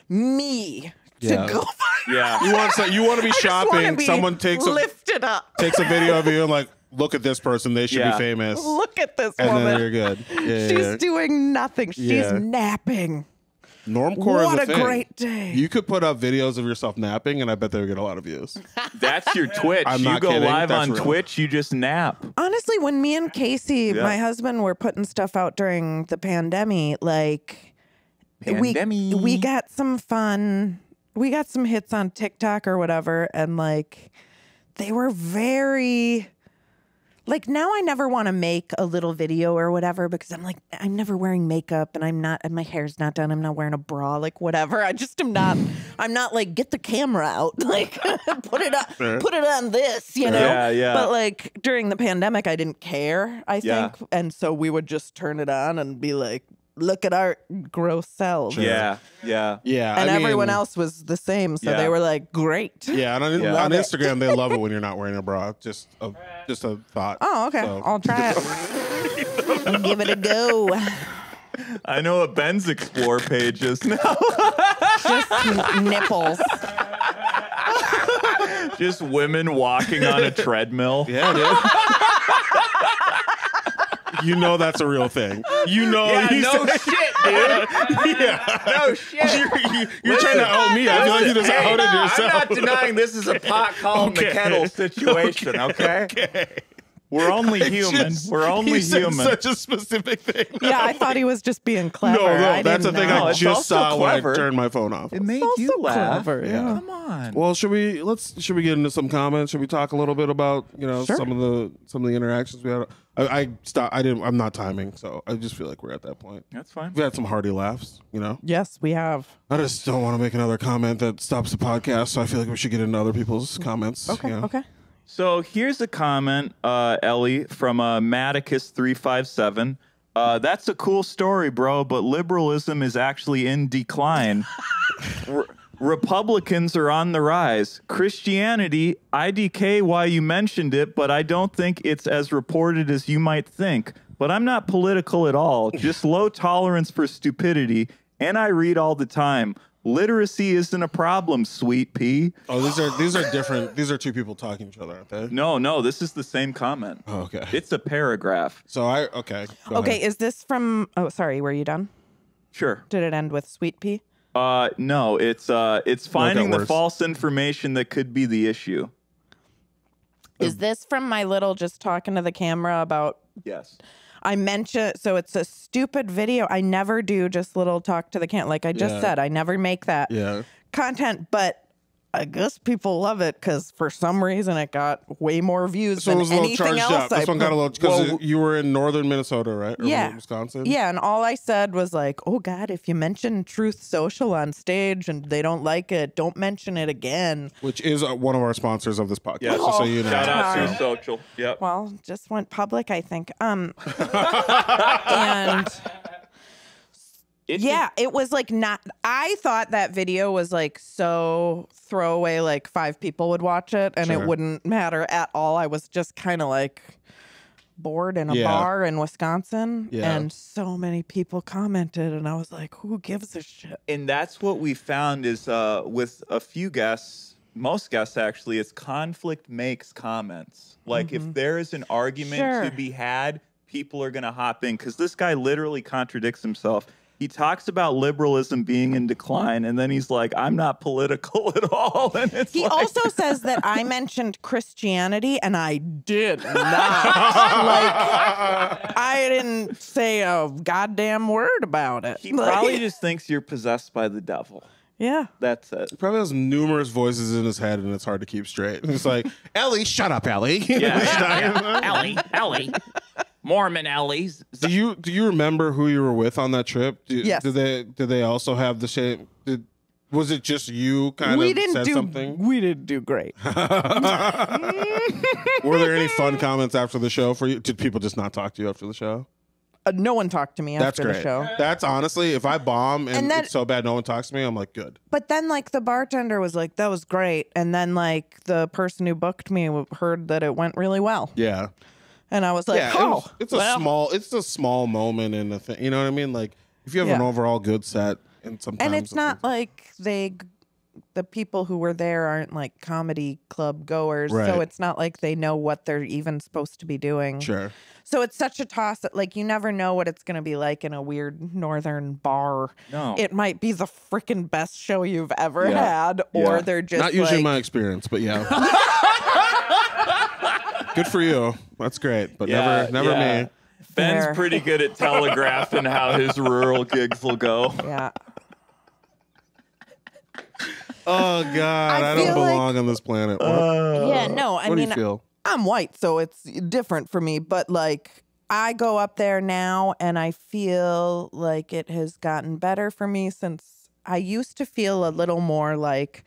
me to go. Yeah. You want to be I just wanna shopping. be Someone takes lifted up. a video of you and like, look at this person. They should Yeah. be famous. Look at this And woman. then you're good. Yeah, She's yeah. doing nothing. She's Yeah. napping. Normcore What is a thing. great day. You could put up videos of yourself napping, and I bet they would get a lot of views. That's your Twitch. I'm You not go kidding. live That's on real. Twitch, you just nap. Honestly, when me and Casey, my husband, were putting stuff out during the pandemic, like Pandemic. we got some fun. We got some hits on TikTok or whatever, and like they were very like now I never want to make a little video or whatever because I'm like I'm never wearing makeup and and my hair's not done. I'm not wearing a bra, like whatever. I just am not. I'm not like get the camera out, like put it on this, you know. Yeah. But like during the pandemic, I didn't care. I Yeah. think, and so we would just turn it on and be like, "Look at our gross selves." Yeah. Yeah, And I mean, everyone else was the same, so Yeah. they were like, "Great." Yeah, and on, Yeah. on Instagram they love it when you're not wearing a bra. Just a thought. Oh, okay. So- I'll try it. I'll give it a go. I know what Ben's Explore page is now. Just nipples. Just women walking on a treadmill. Yeah, dude. You know that's a real thing. You know. Yeah, he no said- shit, dude. Yeah. No shit. You're trying to out me. I feel like you just Hey, outed yourself. I'm not denying this is a pot calling the kettle situation, okay? We're only human. We're only he said human. such a specific thing. Yeah, I thought he was just being clever. No, I that's the didn't thing know. I it's just also saw when I clever. turned my phone off. It made also you laugh. clever, yeah. Come on. Well, should we get into some comments? Should we talk a little bit about Sure. some of the interactions we had? I stopped. I'm not timing, so I just feel like we're at that point. That's fine. We had some hearty laughs, you know. Yes, we have. I just don't want to make another comment that stops the podcast, so I feel like we should get into other people's comments. Okay. you know? Okay. So here's a comment, Ellie, from Maticus357. That's a cool story, bro, but liberalism is actually in decline. Republicans are on the rise. Christianity, IDK why you mentioned it, but I don't think it's as reported as you might think. But I'm not political at all, just low tolerance for stupidity, and I read all the time. Literacy isn't a problem, sweet pea. Oh, these are different. These are two people talking to each other, aren't they? No, this is the same comment. Oh, okay. It's a paragraph. So go Okay, ahead. is this from? Oh, sorry. Were you done? Sure. Did it end with sweet pea? No, it's finding the worse. false information that could be the issue. Is this from my little just talking to the camera about? Yes. I mentioned, so it's a stupid video. I never do just little talk to the camera. Like I just Yeah. said, I never make that. Yeah. content, but I guess people love it because for some reason it got way more views So it than was a little anything charged else. up. This one got a little because you were in northern Minnesota, right? Or Yeah. Wisconsin. Yeah, and all I said was like, "Oh God, if you mention Truth Social on stage and they don't like it, don't mention it again." Which is one of our sponsors of this podcast. Yeah. Just so you know. Shout out Sorry. to Social. Yep. Well, just went public, I think. And yeah, it was like not. I thought that video was like so throwaway, like 5 people would watch it and Sure. it wouldn't matter at all. I was just kind of like bored in a Yeah. bar in Wisconsin, Yeah. and so many people commented, and I was like, who gives a shit? And that's what we found is with a few guests, most guests actually, is conflict makes comments. Like if there is an argument Sure. to be had, people are going to hop in because this guy literally contradicts himself. He talks about liberalism being in decline, and then he's like, I'm not political at all. And it's He like, also says that I mentioned Christianity, and I did not. Like, I didn't say a goddamn word about it. he Like, probably just thinks you're possessed by the devil. yeah. That's it. He probably has numerous voices in his head, and it's hard to keep straight. It's like, Ellie, shut up, Ellie. Ellie. Mormon Ellie's. Do you remember who you were with on that trip? Yes. Did they also have the same? Was it just you kind We of didn't said do something? We didn't do great. Were there any fun comments after the show for you? Did people just not talk to you after the show? No one talked to me That's after great. the show. That's honestly, if I bomb and then- it's so bad no one talks to me, I'm like, good. But then, like, the bartender was like, that was great. And then, like, the person who booked me heard that it went really well. Yeah. And I was like, Yeah, oh, it's well. a small moment in the thing. You know what I mean? Like if you have an Yeah. overall good set, and sometimes And it's not like the people who were there aren't like comedy club goers. Right. So it's not like they know what they're even supposed to be doing. sure. So it's such a toss that, like, you never know what it's going to be like in a weird northern bar. No. It might be the freaking best show you've ever Yeah. had, or Yeah. they're just Not usually like, my experience, but yeah. Good for you. That's great, but never me. Ben's Fair. pretty good at telegraphing how his rural gigs will go. yeah. Oh God, I don't feel like- belong on this planet. Yeah, no, I what do mean, you feel? I'm white, so it's different for me. But like, I go up there now, and I feel like it has gotten better for me since I used to feel a little more like,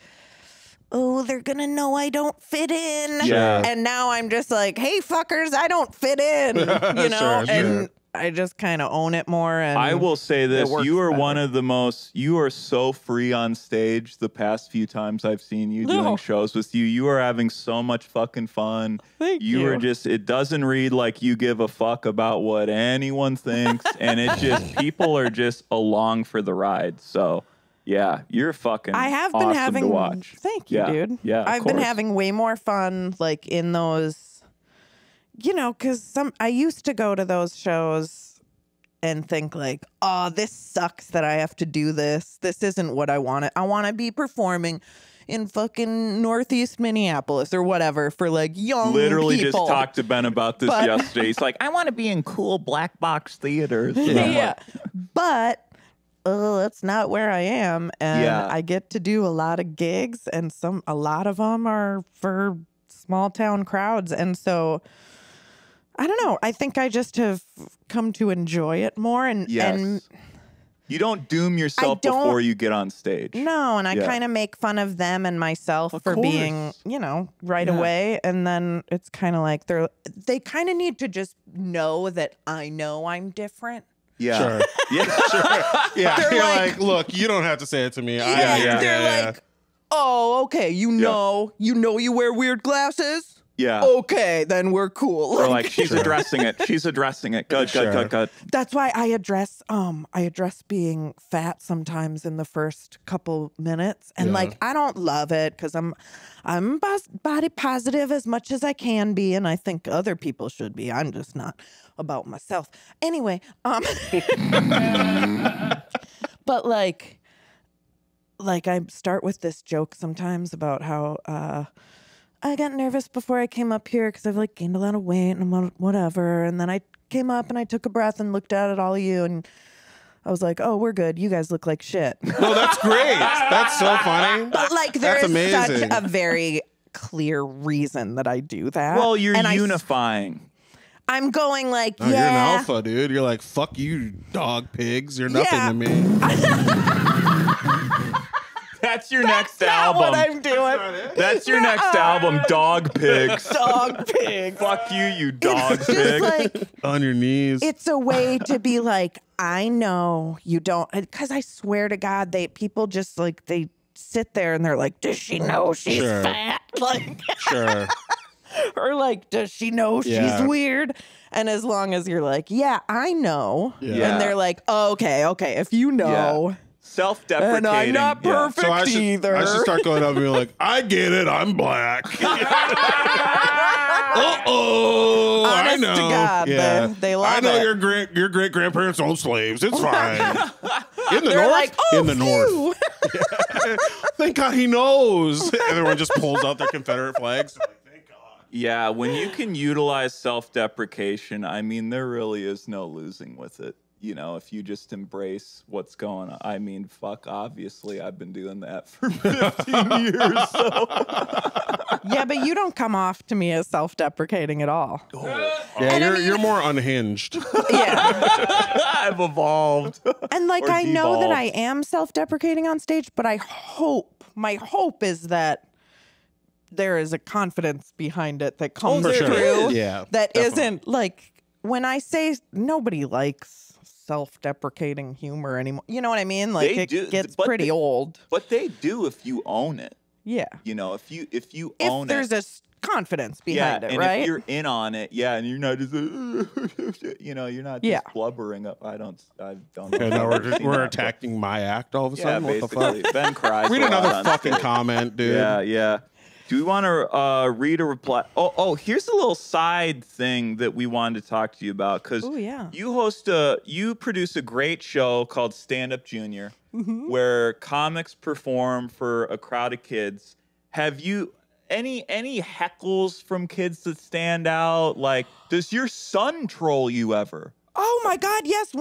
oh, they're gonna know I don't fit in. Yeah. And now I'm just like, hey, fuckers, I don't fit in. You know, Sure, and sure. I just kind of own it more. And I will say this: works you are better. one of the most. You are so free on stage. The past few times I've seen you doing No. shows with you, you are having so much fucking fun. Thank You you. are just. It doesn't read like you give a fuck about what anyone thinks, and it just people are just along for the ride. So. Yeah, you're fucking. I have been awesome having. to watch. Thank you, Yeah, dude. yeah, of I've been course. having way more fun, like in those. You know, because I used to go to those shows and think like, oh, this sucks that I have to do this. This isn't what I want. I want to be performing in fucking Northeast Minneapolis or whatever for like young Literally people. just talked to Ben about this But- yesterday. He's like, I want to be in cool black box theaters. Yeah. But that's not where I am. And Yeah. I get to do a lot of gigs, and a lot of them are for small town crowds. And so I don't know. I think I just have come to enjoy it more. And Yes. You don't doom yourself I don't- before you get on stage. no, and I Yeah. kind of make fun of them and myself Of for course. being, right Yeah. away. And then it's kind of like they kind of need to just know that I know I'm different. Yeah. Sure. Yeah. Yeah, They're you're like- like, look, you don't have to say it to me. yeah. They're like, oh, okay, you know you wear weird glasses? Yeah. Okay, then we're cool. Or like she's addressing it. She's addressing it. Good, Sure. good, good, good. That's why I address being fat sometimes in the first couple minutes. And Yeah. like I don't love it because I'm body positive as much as I can be, and I think other people should be. I'm just not about myself. Anyway, but like I start with this joke sometimes about how I got nervous before I came up here because I've like gained a lot of weight and whatever. And then I came up and I took a breath and looked out at all of you, and I was like, oh, we're good. You guys look like shit. No, that's great. That's so funny. But like, That's there's such amazing. a very clear reason that I do that. Well, you're And unifying. I'm going like, No, You're an yeah. alpha, dude. You're like, fuck you, dog pigs. You're nothing Yeah. to me. That's your next Not album. what I'm doing. That's your next album, Dog Pigs. Dog pig. Fuck you, you dog It's pig. just like, On your knees. it's a way to be like, I know you don't, because I swear to God, people just like, they sit there and they're like, does she know she's Sure. fat? Like, Sure. or like, does she know Yeah. she's weird? And as long as you're like, yeah, I know. Yeah. And they're like, oh, okay, if you know. Self-deprecating. And I'm not yeah. perfect So I either. should start going up and being like, I get it. I'm black. Uh-oh. I Honest know. to God, yeah. they love I know it. your great grandparents owned slaves. It's fine. In the They're north? like, oh, in the north. phew. Thank God he knows. And everyone just pulls out their Confederate flags. Like, thank God. Yeah, when you can utilize self-deprecation, I mean, there really is no losing with it. You know, if you just embrace what's going on. I mean, fuck, obviously, I've been doing that for 15 years. So. Yeah, but you don't come off to me as self-deprecating at all. Yeah, you're more unhinged. Yeah. I've evolved. And like, Or I know that devolved. I am self-deprecating on stage, but my hope is that there is a confidence behind it that comes there through. is. Yeah, That definitely. not like, when I say nobody likes self-deprecating humor anymore. You know what I mean? Like, They it do, gets but pretty old. But they do if you own it. Yeah. You know, if you If own there's it. confidence Yeah, behind it, and right? if you're in on it, yeah, and you're not just, you know, you're not just Yeah. blubbering up. I don't know. Okay, now we're attacking my act all of a Yeah, sudden. What the fuck? basically. Ben cries. Read a lot another on fucking stage. comment, dude. Yeah, yeah. Do we want to read a reply? Oh, here's a little side thing that we wanted to talk to you about because Oh, yeah. you produce a great show called Stand Up Junior, where comics perform for a crowd of kids. Have you any heckles from kids that stand out? Like, does your son troll you ever? Oh my God, yes.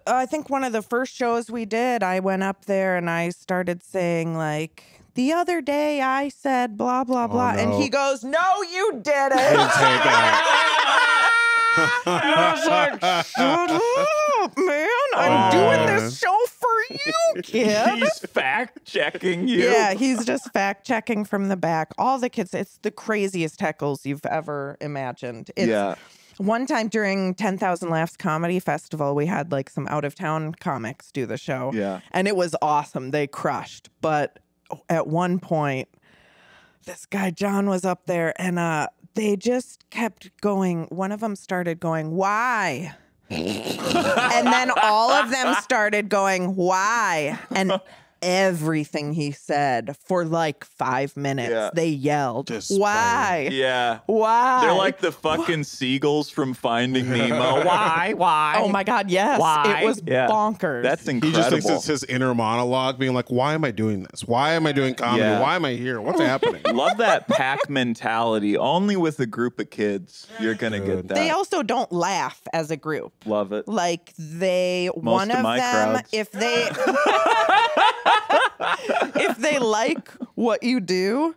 I think one of the first shows we did, I went up there and I started saying like, the other day I said blah, blah, blah. no. And he goes, no, you didn't. Didn't take that. I was like, shut up, man. I'm doing this show for you, kid. He's fact checking you. Yeah, he's just fact checking from the back. All the kids, it's the craziest heckles you've ever imagined. It's, Yeah. One time during 10,000 Laughs Comedy Festival, we had like some out of town comics do the show. Yeah. And it was awesome. They crushed. But at one point, this guy, John, was up there and they just kept going. One of them started going, why? And then all of them started going, why? And everything he said for like 5 minutes, Yeah. they yelled, Despite. why? Yeah. Why? They're like the fucking seagulls from Finding Nemo. Why? Oh my God, yes. Why? It was Yeah. bonkers. That's He incredible. just thinks it's his inner monologue being like, why am I doing this? Why am I doing comedy? Yeah. Why am I here? What's happening? Love that pack mentality. Only with a group of kids, you're going to get that. They also don't laugh as a group. Love it. Like one of of my them, crowds. if they like what you do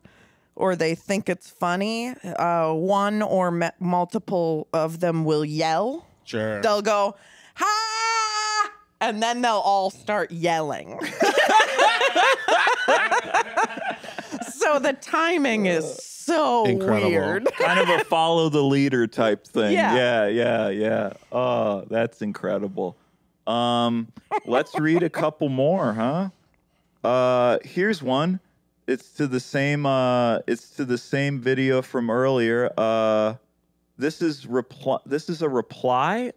or they think it's funny, one or multiple of them will yell. Sure. They'll go, ha! And then they'll all start yelling. So the timing is so Incredible. weird. Kind of a follow the leader type thing. Yeah. Yeah. Oh, that's incredible. Let's read a couple more, huh? Here's one. It's to the same video from earlier. This is a reply.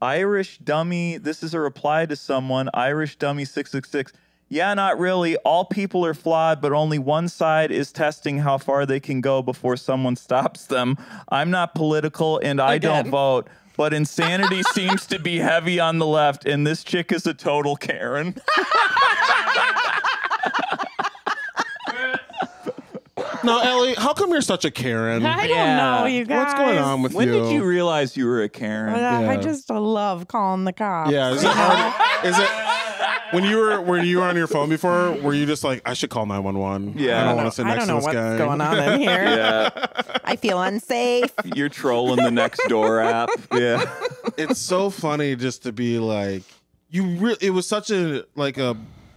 Irish dummy. This is a reply to someone. Irish dummy 666. Yeah, not really. All people are flawed, but only one side is testing how far they can go before someone stops them. I'm not political and I don't vote, but insanity seems to be heavy on the left, and this chick is a total Karen. No, Ellie, how come you're such a Karen? I don't know, you guys. What's going on with When you? did you realize you were a Karen? I just love calling the cops. Yeah, is it hard? Is it when you were on your phone before? Were you just like, I should call 911? Yeah. I don't want to sit I next don't know to this what's guy. going on in here. Yeah, I feel unsafe. you're trolling the next door app. Yeah, It's so funny just to be like, it was such a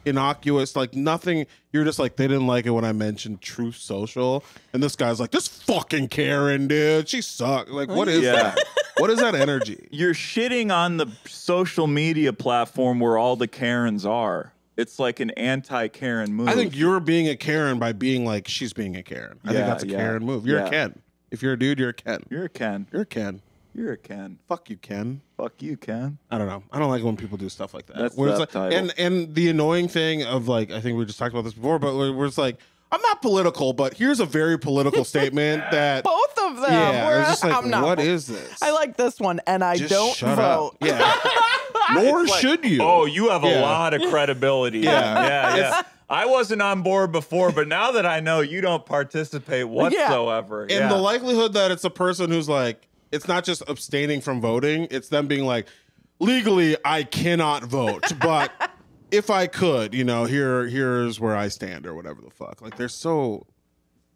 innocuous, like nothing. You're just like, they didn't like it when I mentioned Truth Social, and this guy's like, this fucking Karen, dude, she sucks. Like, what is that? What is that energy? you're shitting on the social media platform where all the Karens are. It's like an anti-Karen move. I think you're being a Karen by being like, she's being a Karen. I think Yeah, that's a yeah, Karen move. You're yeah. a Ken. If you're a dude, you're a Ken. You're a Ken. You're a Ken. You're a Ken. Fuck you, Ken. Fuck you, Ken. I don't know. I don't like when people do stuff like that. That's Where it's like, subtitle. and the annoying thing of like, I think we just talked about this before, but where it's like, I'm not political, but here's a very political statement that Both of them. yeah, Where it's just like, I'm not. what is this? I like this one, and I Just don't shut vote. up. Yeah. Nor should you. Oh, you have a Yeah. lot of credibility. Yeah. I wasn't on board before, but now that I know you don't participate whatsoever. And the likelihood that it's a person who's like, it's not just abstaining from voting, it's them being like, legally, I cannot vote, but if I could, here's where I stand or whatever the fuck. Like, they're so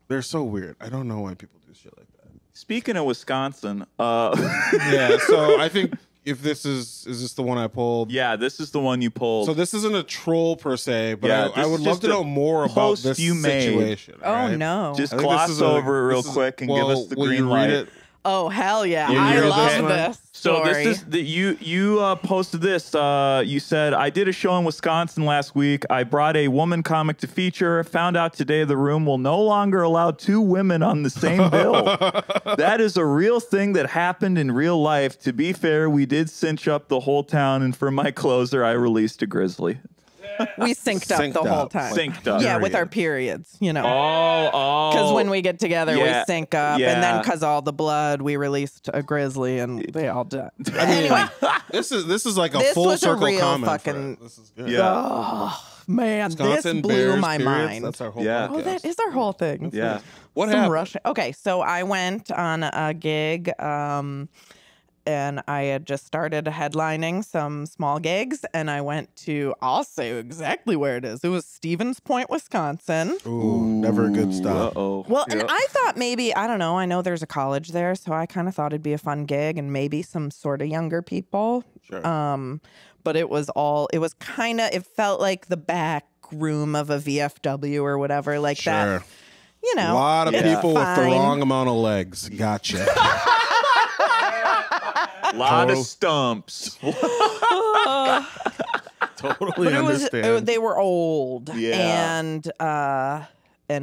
weird. I don't know why people do shit like that. Speaking of Wisconsin, Yeah, so I think if this is this the one I pulled? yeah, this is the one you pulled. So this isn't a troll per se, but Yeah, I this would is love just to a know more about post this you made. situation. Oh, all right? no. Just I think gloss this is over it real quick and give us the will green you light. read it? Oh, hell yeah. You I hear love this one? this. So story. this is you posted this. You said, I did a show in Wisconsin last week. I brought a woman comic to feature. Found out today the room will no longer allow 2 women on the same bill. That is a real thing that happened in real life. To be fair, we did cinch up the whole town, and for my closer, I released a grizzly. We synced up Synced the whole up. time. Synced up. Yeah, with our periods, Oh, Because when we get together, Yeah, we sync up, yeah. and then because all the blood, we released a grizzly, and they all died. Anyway, This is like a This full was a circle real comment. fucking- This is good. Yeah. man, Wisconsin this blew Bears my periods. mind. That's our whole Yeah. podcast. Oh, that is our whole thing. Yeah. What Some happened? Russian. Okay, so I went on a gig, and I had just started headlining some small gigs, and I went to, I'll say exactly where it is. It was Stevens Point, Wisconsin. Ooh, never a good stop. Uh-oh. Well, and I thought maybe, I don't know, I know there's a college there, so I kind of thought it'd be a fun gig and maybe some sort of younger people. Sure. But it was kind of, it felt like the back room of a VFW or whatever, like that. Sure. You A know, lot of it's people with the fine. wrong amount of legs. Gotcha. Lot of stumps. Totally But understand. they were old, Yeah. and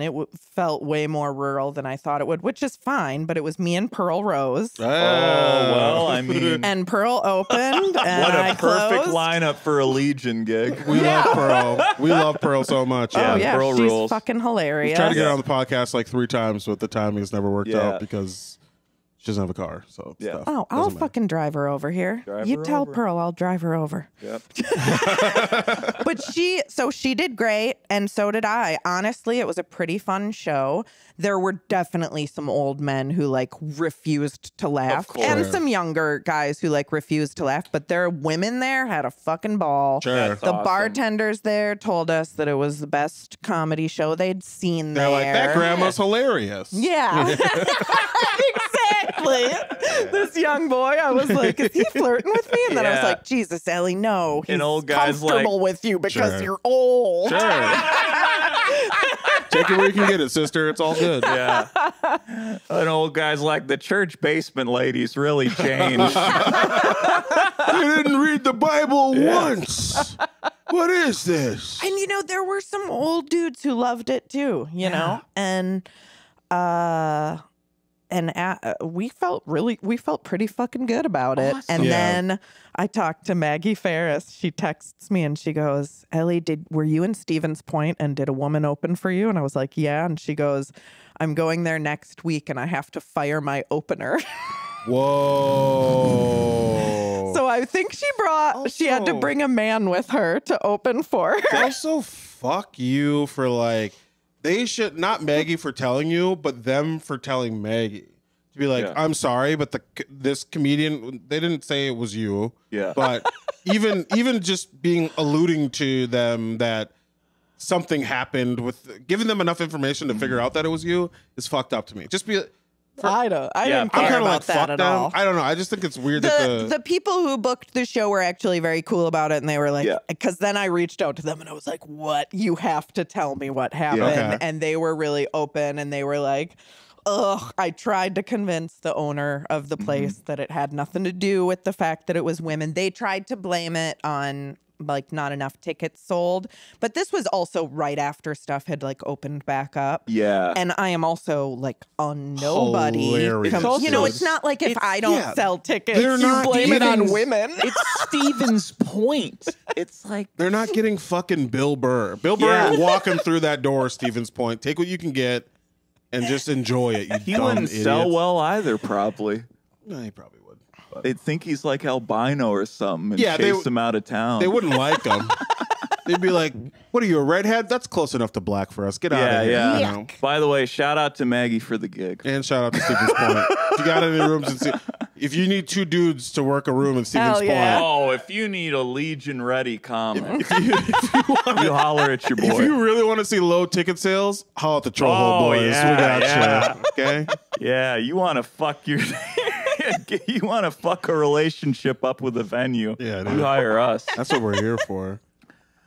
it felt way more rural than I thought it would, which is fine. But it was me and Pearl Rose, Oh, well, I mean, and Pearl opened, and what I a perfect closed. lineup for a Legion gig. We love Pearl. We love Pearl so much. Oh Yeah, yeah, Pearl she's rules. fucking hilarious. Tried to get her on the podcast like 3 times, but the timing has never worked Yeah. out because she doesn't have a car. So Yeah. stuff. Oh, I'll Doesn't matter. fucking drive her over here. Drive You her tell over. Pearl I'll drive her over. Yep. But she did great, and so did I. Honestly, it was a pretty fun show. There were definitely some old men who like refused to laugh, course. and some younger guys who like refused to laugh. But there, women there had a fucking ball. Sure. That's The awesome. bartenders there told us that it was the best comedy show they'd seen They're there. like, that grandma's hilarious. Yeah, exactly. This young boy, I was like, is he flirting with me? And then I was Yeah. like, Jesus, Ellie, no. He's And old guy's comfortable like, with you because Sure. you're old. Sure. Take it where you can get it, sister. It's all good. Yeah. And old guys like the church basement ladies really changed. You didn't read the Bible once. What is this? And there were some old dudes who loved it too, know, and we felt pretty fucking good about it. And Yeah. then I talked to Maggie Ferris. She texts me and she goes, Ellie, were you in Stevens Point and did a woman open for you? And I was like, yeah. And she goes, I'm going there next week and I have to fire my opener. Whoa. So I think she had to bring a man with her to open for her. Also, fuck you for like, they should not Maggie for telling you, but them for telling Maggie. To be like, I'm sorry, but this comedian, they didn't say it was you. Yeah. But even just alluding to them that something happened with giving them enough information to figure out that it was you is fucked up to me. Just be. I didn't care kinda about that at all. I don't know. I just think it's weird The people who booked the show were actually very cool about it, and they were like, because then I reached out to them and I was like, "What? You have to tell me what happened." Okay. And they were really open, and they were like, "Ugh." I tried to convince the owner of the place that it had nothing to do with the fact that it was women. They tried to blame it on like not enough tickets sold, but this was also right after stuff had like opened back up. Yeah. And I am also like a nobody. Hilarious. You know, it's not like if I don't sell tickets, they're you not blame it on getting- women. It's Steven's point. It's like they're not getting fucking Bill Burr. Bill Burr walking through that door, Stevens Point. Take what you can get and just enjoy it. You he dumb wouldn't sell idiots. well either, probably. No, he probably would. But They'd think he's like albino or something and Yeah, chase him out of town. they wouldn't like him. They'd be like, "What are you, a redhead? That's close enough to black for us. Get out of here." Yeah. You know? By the way, shout out to Maggie for the gig. And shout out to Stevens Point. If you got any rooms in if you need 2 dudes to work a room in Stevens Hell yeah. Point, Oh, if you need a Legion ready comic, you holler at your if boy. you really want to see low ticket sales, holler at the Troll Hole Boys. yeah, We got yeah. you. Okay? Yeah, you want to fuck your... you want to fuck a relationship up with a venue. Yeah, dude. You hire us. That's what we're here for.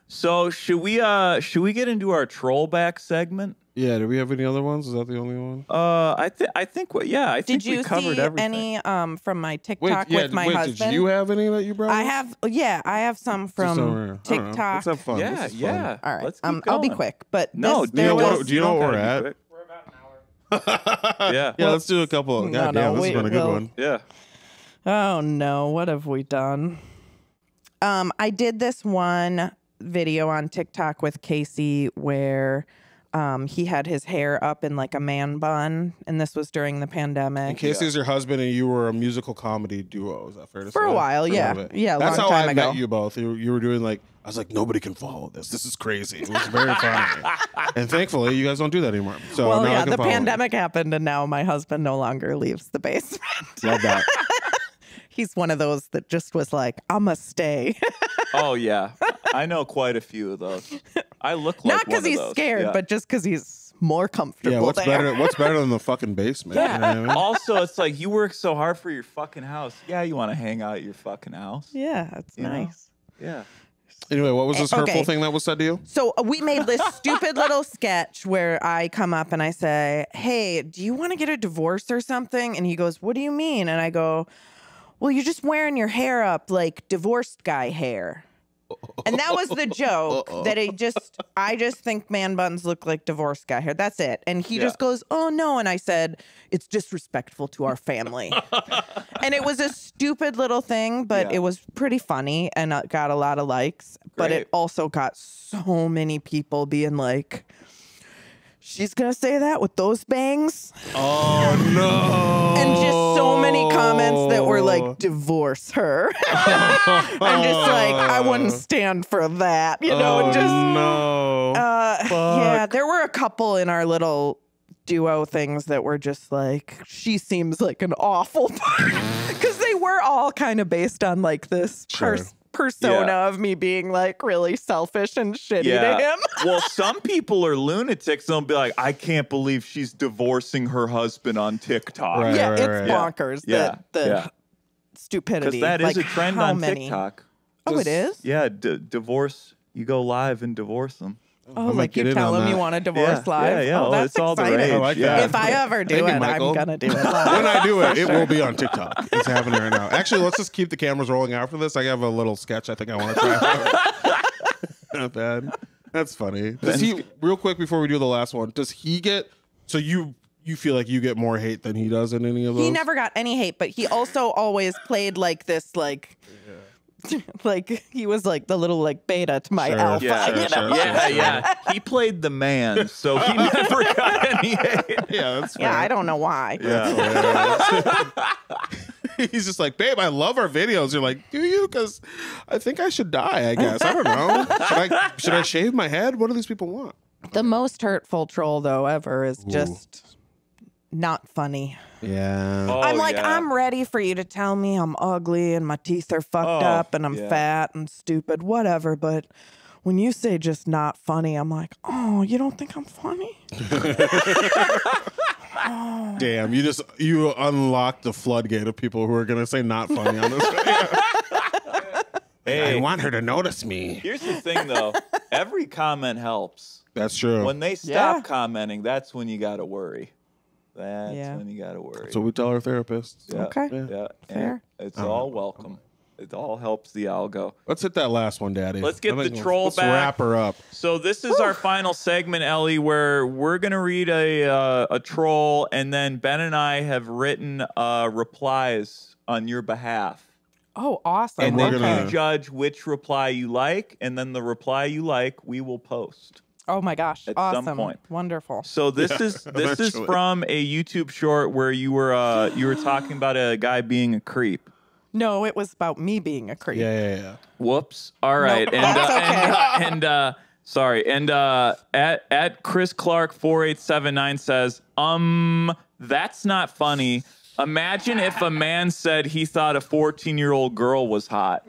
So should we get into our trollback segment? Yeah, do we have any other ones? Is that the only one? I think I think Did we you covered see everything. any from my TikTok with my husband? Did you have any that you brought? I have, I have some from TikTok. Let's have fun. Yeah, This is fun. yeah. All right, Let's keep I'll be going. quick, but No, this, Do you know there what, was- do you know where we're at? We're about an hour. Yeah. Yeah, let's do a couple. God No, damn, this wait, has been a good well- one. Yeah. Oh no, what have we done? I did this one video on TikTok with Casey where he had his hair up in like a man bun, and this was during the pandemic. And Casey's your husband, and you were a musical comedy duo. Is that fair to say? For a while, yeah. little bit. Yeah, a That's long how time I ago. met you both. You were doing like, I was like, nobody can follow this. This is crazy. It was very funny. And thankfully, you guys don't do that anymore. So Well, now I yeah, can the follow it. pandemic happened, and now my husband no longer leaves the basement. Love that. He's one of those that just was like, "I'ma stay," Oh yeah. I know quite a few of those. I look like not because one of he's those. scared, Yeah. but just because he's more comfortable. Yeah, what's there. better? What's better than the fucking basement? You know what I mean? Also, it's like you work so hard for your fucking house. Yeah, you want to hang out at your fucking house. Yeah, it's You know? nice. Yeah. Anyway, what was this hurtful Okay. thing that was said to you? So we made this stupid little sketch where I come up and I say, "Hey, do you want to get a divorce or something?" And he goes, "What do you mean?" And I go, "Well, you're just wearing your hair up like divorced guy hair." And that was the joke that I just think man buns look like divorced guy hair. That's it. And he just goes, "Oh no." And I said, "It's disrespectful to our family." And it was a stupid little thing, but it was pretty funny and got a lot of likes. But Great. it also got so many people being like, "She's going to say that with those bangs?" Oh no! And just so many comments that were like, "Divorce her." I'm just like, I wouldn't stand for that, you know. And just no. yeah, there were a couple in our little duo things that were just like, "She seems like an awful," because they were all kind of based on like this persona of me being like really selfish and shitty to him. Well, some people are lunatics. They'll be like, I can't believe she's divorcing her husband on TikTok. Right. Yeah, it's bonkers. Yeah. The Yeah. stupidity. Because that is like, a trend how on many? TikTok. Oh, it is? Yeah, divorce. You go live and divorce them. Oh, might like get you in tell on him you that. want a divorce live? Yeah. Oh, Oh, that's it's all the exciting. rage. I like yeah. that. If I ever do Thank you, it, Michael. I'm going to do it live. When I do it, it will be on TikTok. It's happening right now. Actually, let's just keep the cameras rolling after this. I have a little sketch I think I want to try. Not bad. That's funny. Does he, real quick before we do the last one, does he get, so you feel like you get more hate than he does in any of those? He never got any hate, but he also always played like this, like, like he was like the little like beta to my Sure. alpha. Yeah, you know? yeah. He played the man, so he never got any hate. Yeah, that's Yeah, fair. I don't know why. Yeah. He's just like, babe, I love our videos. You're like, do you? Because I think I should die, I guess. I don't know. Should I shave my head? What do these people want? The most hurtful troll though ever is just not funny. Yeah. Oh, I'm like, yeah. I'm ready for you to tell me I'm ugly and my teeth are fucked up and I'm fat and stupid, whatever. But when you say just not funny, I'm like, oh, you don't think I'm funny? Damn, you unlocked the floodgate of people who are gonna say not funny on this video. Hey, I want her to notice me. here's the thing, though. Every comment helps. That's true. When they stop commenting, that's when you got to worry. That's when you got to worry. That's what we tell our therapists. Yeah, Okay. Yeah. Fair. And it's all welcome. It all helps the algo. Let's hit that last one, Daddy. Let's get the troll let's back. wrap her up. So this is our final segment, Ellie, where we're gonna read a troll, and then Ben and I have written replies on your behalf. Oh, awesome. And we're then gonna- you judge which reply you like, and then the reply you like, we will post. Oh my gosh. At awesome. some point. Wonderful. So this is eventually. from a YouTube short where you were talking about a guy being a creep. No, it was about me being a creep. Yeah. Whoops. All right. that's okay. Sorry. And at Chris Clark 4879 says, that's not funny. Imagine if a man said he thought a 14-year-old girl was hot.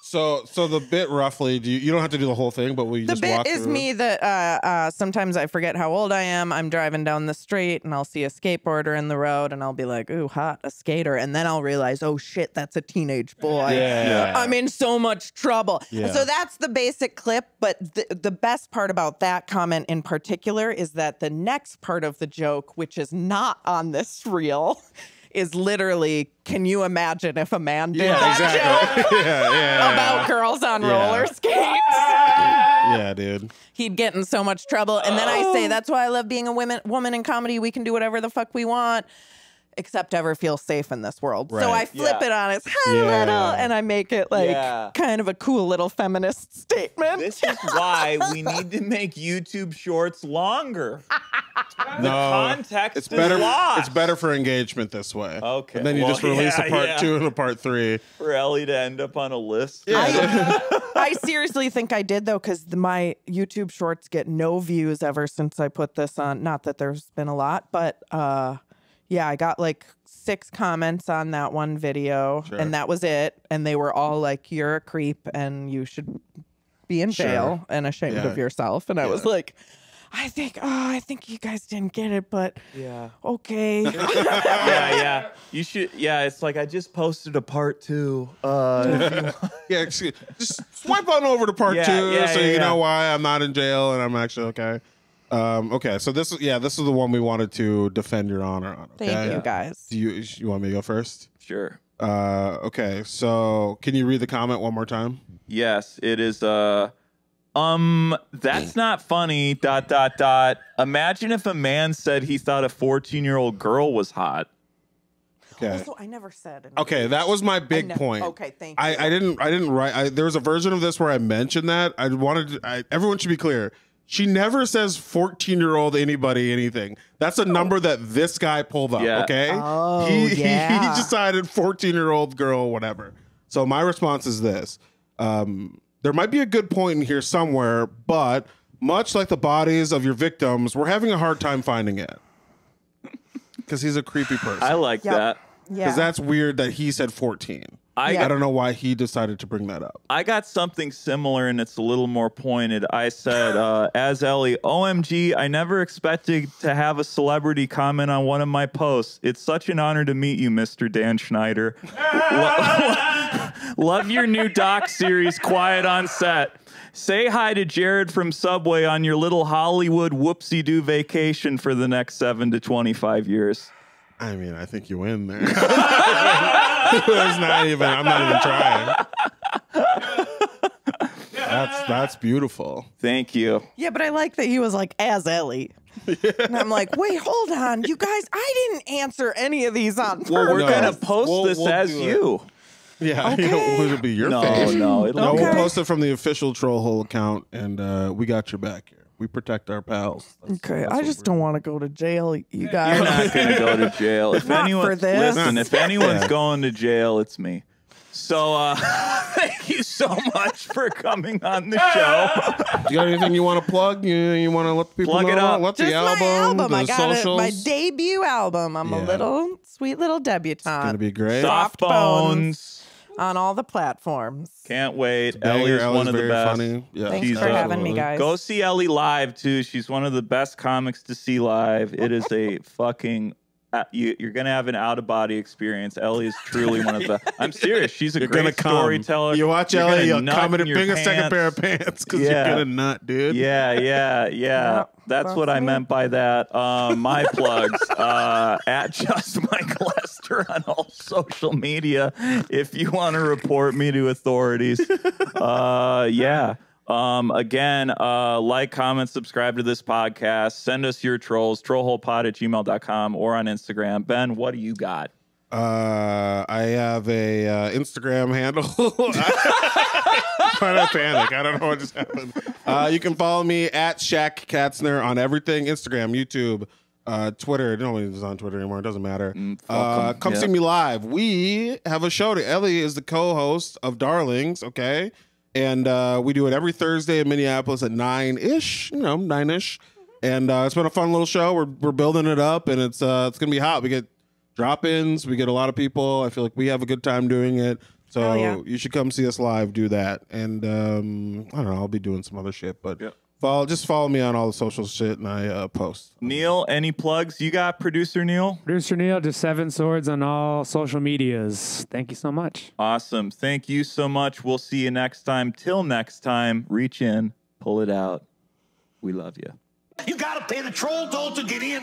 So the bit roughly, you don't have to do the whole thing, but we The just bit walk is through me it? that sometimes I forget how old I am. I'm driving down the street and I'll see a skateboarder in the road and I'll be like, ooh, hot, a skater. And then I'll realize, oh shit, that's a teenage boy. Yeah. I'm in so much trouble. Yeah. So that's the basic clip. But the best part about that comment in particular is that the next part of the joke, which is not on this reel, is literally, can you imagine if a man did that exactly. joke yeah. about girls on roller skates? Yeah, dude. He'd get in so much trouble. And then I say, that's why I love being a woman in comedy. We can do whatever the fuck we want, except ever feel safe in this world. So Right. I flip Yeah. it on its head a Yeah. little, and I make it like Yeah. kind of a cool little feminist statement. This is why we need to make YouTube shorts longer. No, Context it's is better. lost. It's better for engagement this way. Okay. And then you Well, just release yeah, a part yeah. 2 and a part 3. For Ellie to end up on a list. I seriously think I did, though, because my YouTube shorts get no views ever since I put this on. Not that there's been a lot, but yeah, I got like 6 comments on that one video, Sure. and that was it. And they were all like, you're a creep and you should be in jail and ashamed Yeah. of yourself. And I was like, I think you guys didn't get it, but Yeah. okay. Yeah. You should. Yeah. It's like I just posted a part 2. Yeah, just swipe on over to part 2 so you know why I'm not in jail and I'm actually okay. Okay, so this is the one we wanted to defend your honor on. Okay? Thank you, guys. Do you want me to go first? Sure. Okay, so can you read the comment one more time? Yes. It is. That's not funny. ... Imagine if a man said he thought a 14-year-old girl was hot. Okay. Also, I never said. Okay, that was my big point. Okay, thank you. I didn't write. There was a version of this where I mentioned that. Everyone should be clear. She never says 14-year-old anybody anything. That's a number that this guy pulled up. Yeah. Okay. Oh, he yeah. decided 14-year-old girl, whatever. So my response is this: there might be a good point in here somewhere, but much like the bodies of your victims, we're having a hard time finding it because he's a creepy person. I like that. Yeah. Because that's weird that he said 14. I don't know why he decided to bring that up. I got something similar, and it's a little more pointed. I said, as Ellie, OMG, I never expected to have a celebrity comment on one of my posts. It's such an honor to meet you, Mr. Dan Schneider. Love your new doc series, Quiet on Set. Say hi to Jared from Subway on your little Hollywood whoopsie-doo vacation for the next 7 to 25 years. I mean, I think you win there. I'm not even trying. That's beautiful. Thank you. Yeah, but I like that he was like, as Ellie. And I'm like, wait, hold on. You guys, I didn't answer any of these on purpose. Well, we're No. going to post We'll this as do it. you. Yeah, Okay. it'll be your No, face. no, it'll No, Okay. we'll post it from the official Troll Hole account, and we got your back here. We protect our pals. Okay, I just don't want to go to jail, you guys. You're not going to go to jail. If Not for anyone's this. listen, if anyone's going to jail, it's me. So thank you so much for coming on the show. You got anything you want to plug? You want to let the people Plug know it up. about? What's Just the my album. the I got it. socials? My debut album. I'm a little sweet little debutante. It's gonna be great. Soft Bones. On all the platforms. Can't wait. Banger. Ellie's one of the very best. funny. Yeah, Thanks She's for having me, absolutely. guys. Go see Ellie live too. She's one of the best comics to see live. It is a fucking. You're gonna have an out of body experience. Ellie is truly one of the. I'm serious. She's a You're great gonna come. storyteller. You watch You're Ellie, gonna you'll nut come in in and your bring a second pair of pants. pants because Yeah. you're gonna nut, dude. Yeah. That's what I meant by that. My plugs at Just Mike Lester on all social media. If you want to report me to authorities, yeah. Again, like, comment, subscribe to this podcast. Send us your trolls, trollholepod@gmail.com or on Instagram. Ben, what do you got? I have a Instagram handle. Trying to panic. I don't know what just happened. You can follow me at Shaq Katzner on everything: Instagram, YouTube, Twitter. Nobody's on Twitter anymore. It doesn't matter. Come see me live. We have a show. Ellie is the co-host of Darlings. Okay. And we do it every Thursday in Minneapolis at 9-ish, 9-ish. And it's been a fun little show. We're building it up, and it's gonna be hot. We get drop-ins. We get a lot of people. I feel like we have a good time doing it. So you should come see us live. Do that. And I don't know. I'll be doing some other shit, but just follow me on all the social shit, and I post. Neil, any plugs you got, producer Neil? Producer Neil, just 7 swords on all social medias. Thank you so much. Awesome. Thank you so much. We'll see you next time. Till next time, reach in, pull it out. We love you. You gotta pay the troll toll to get in.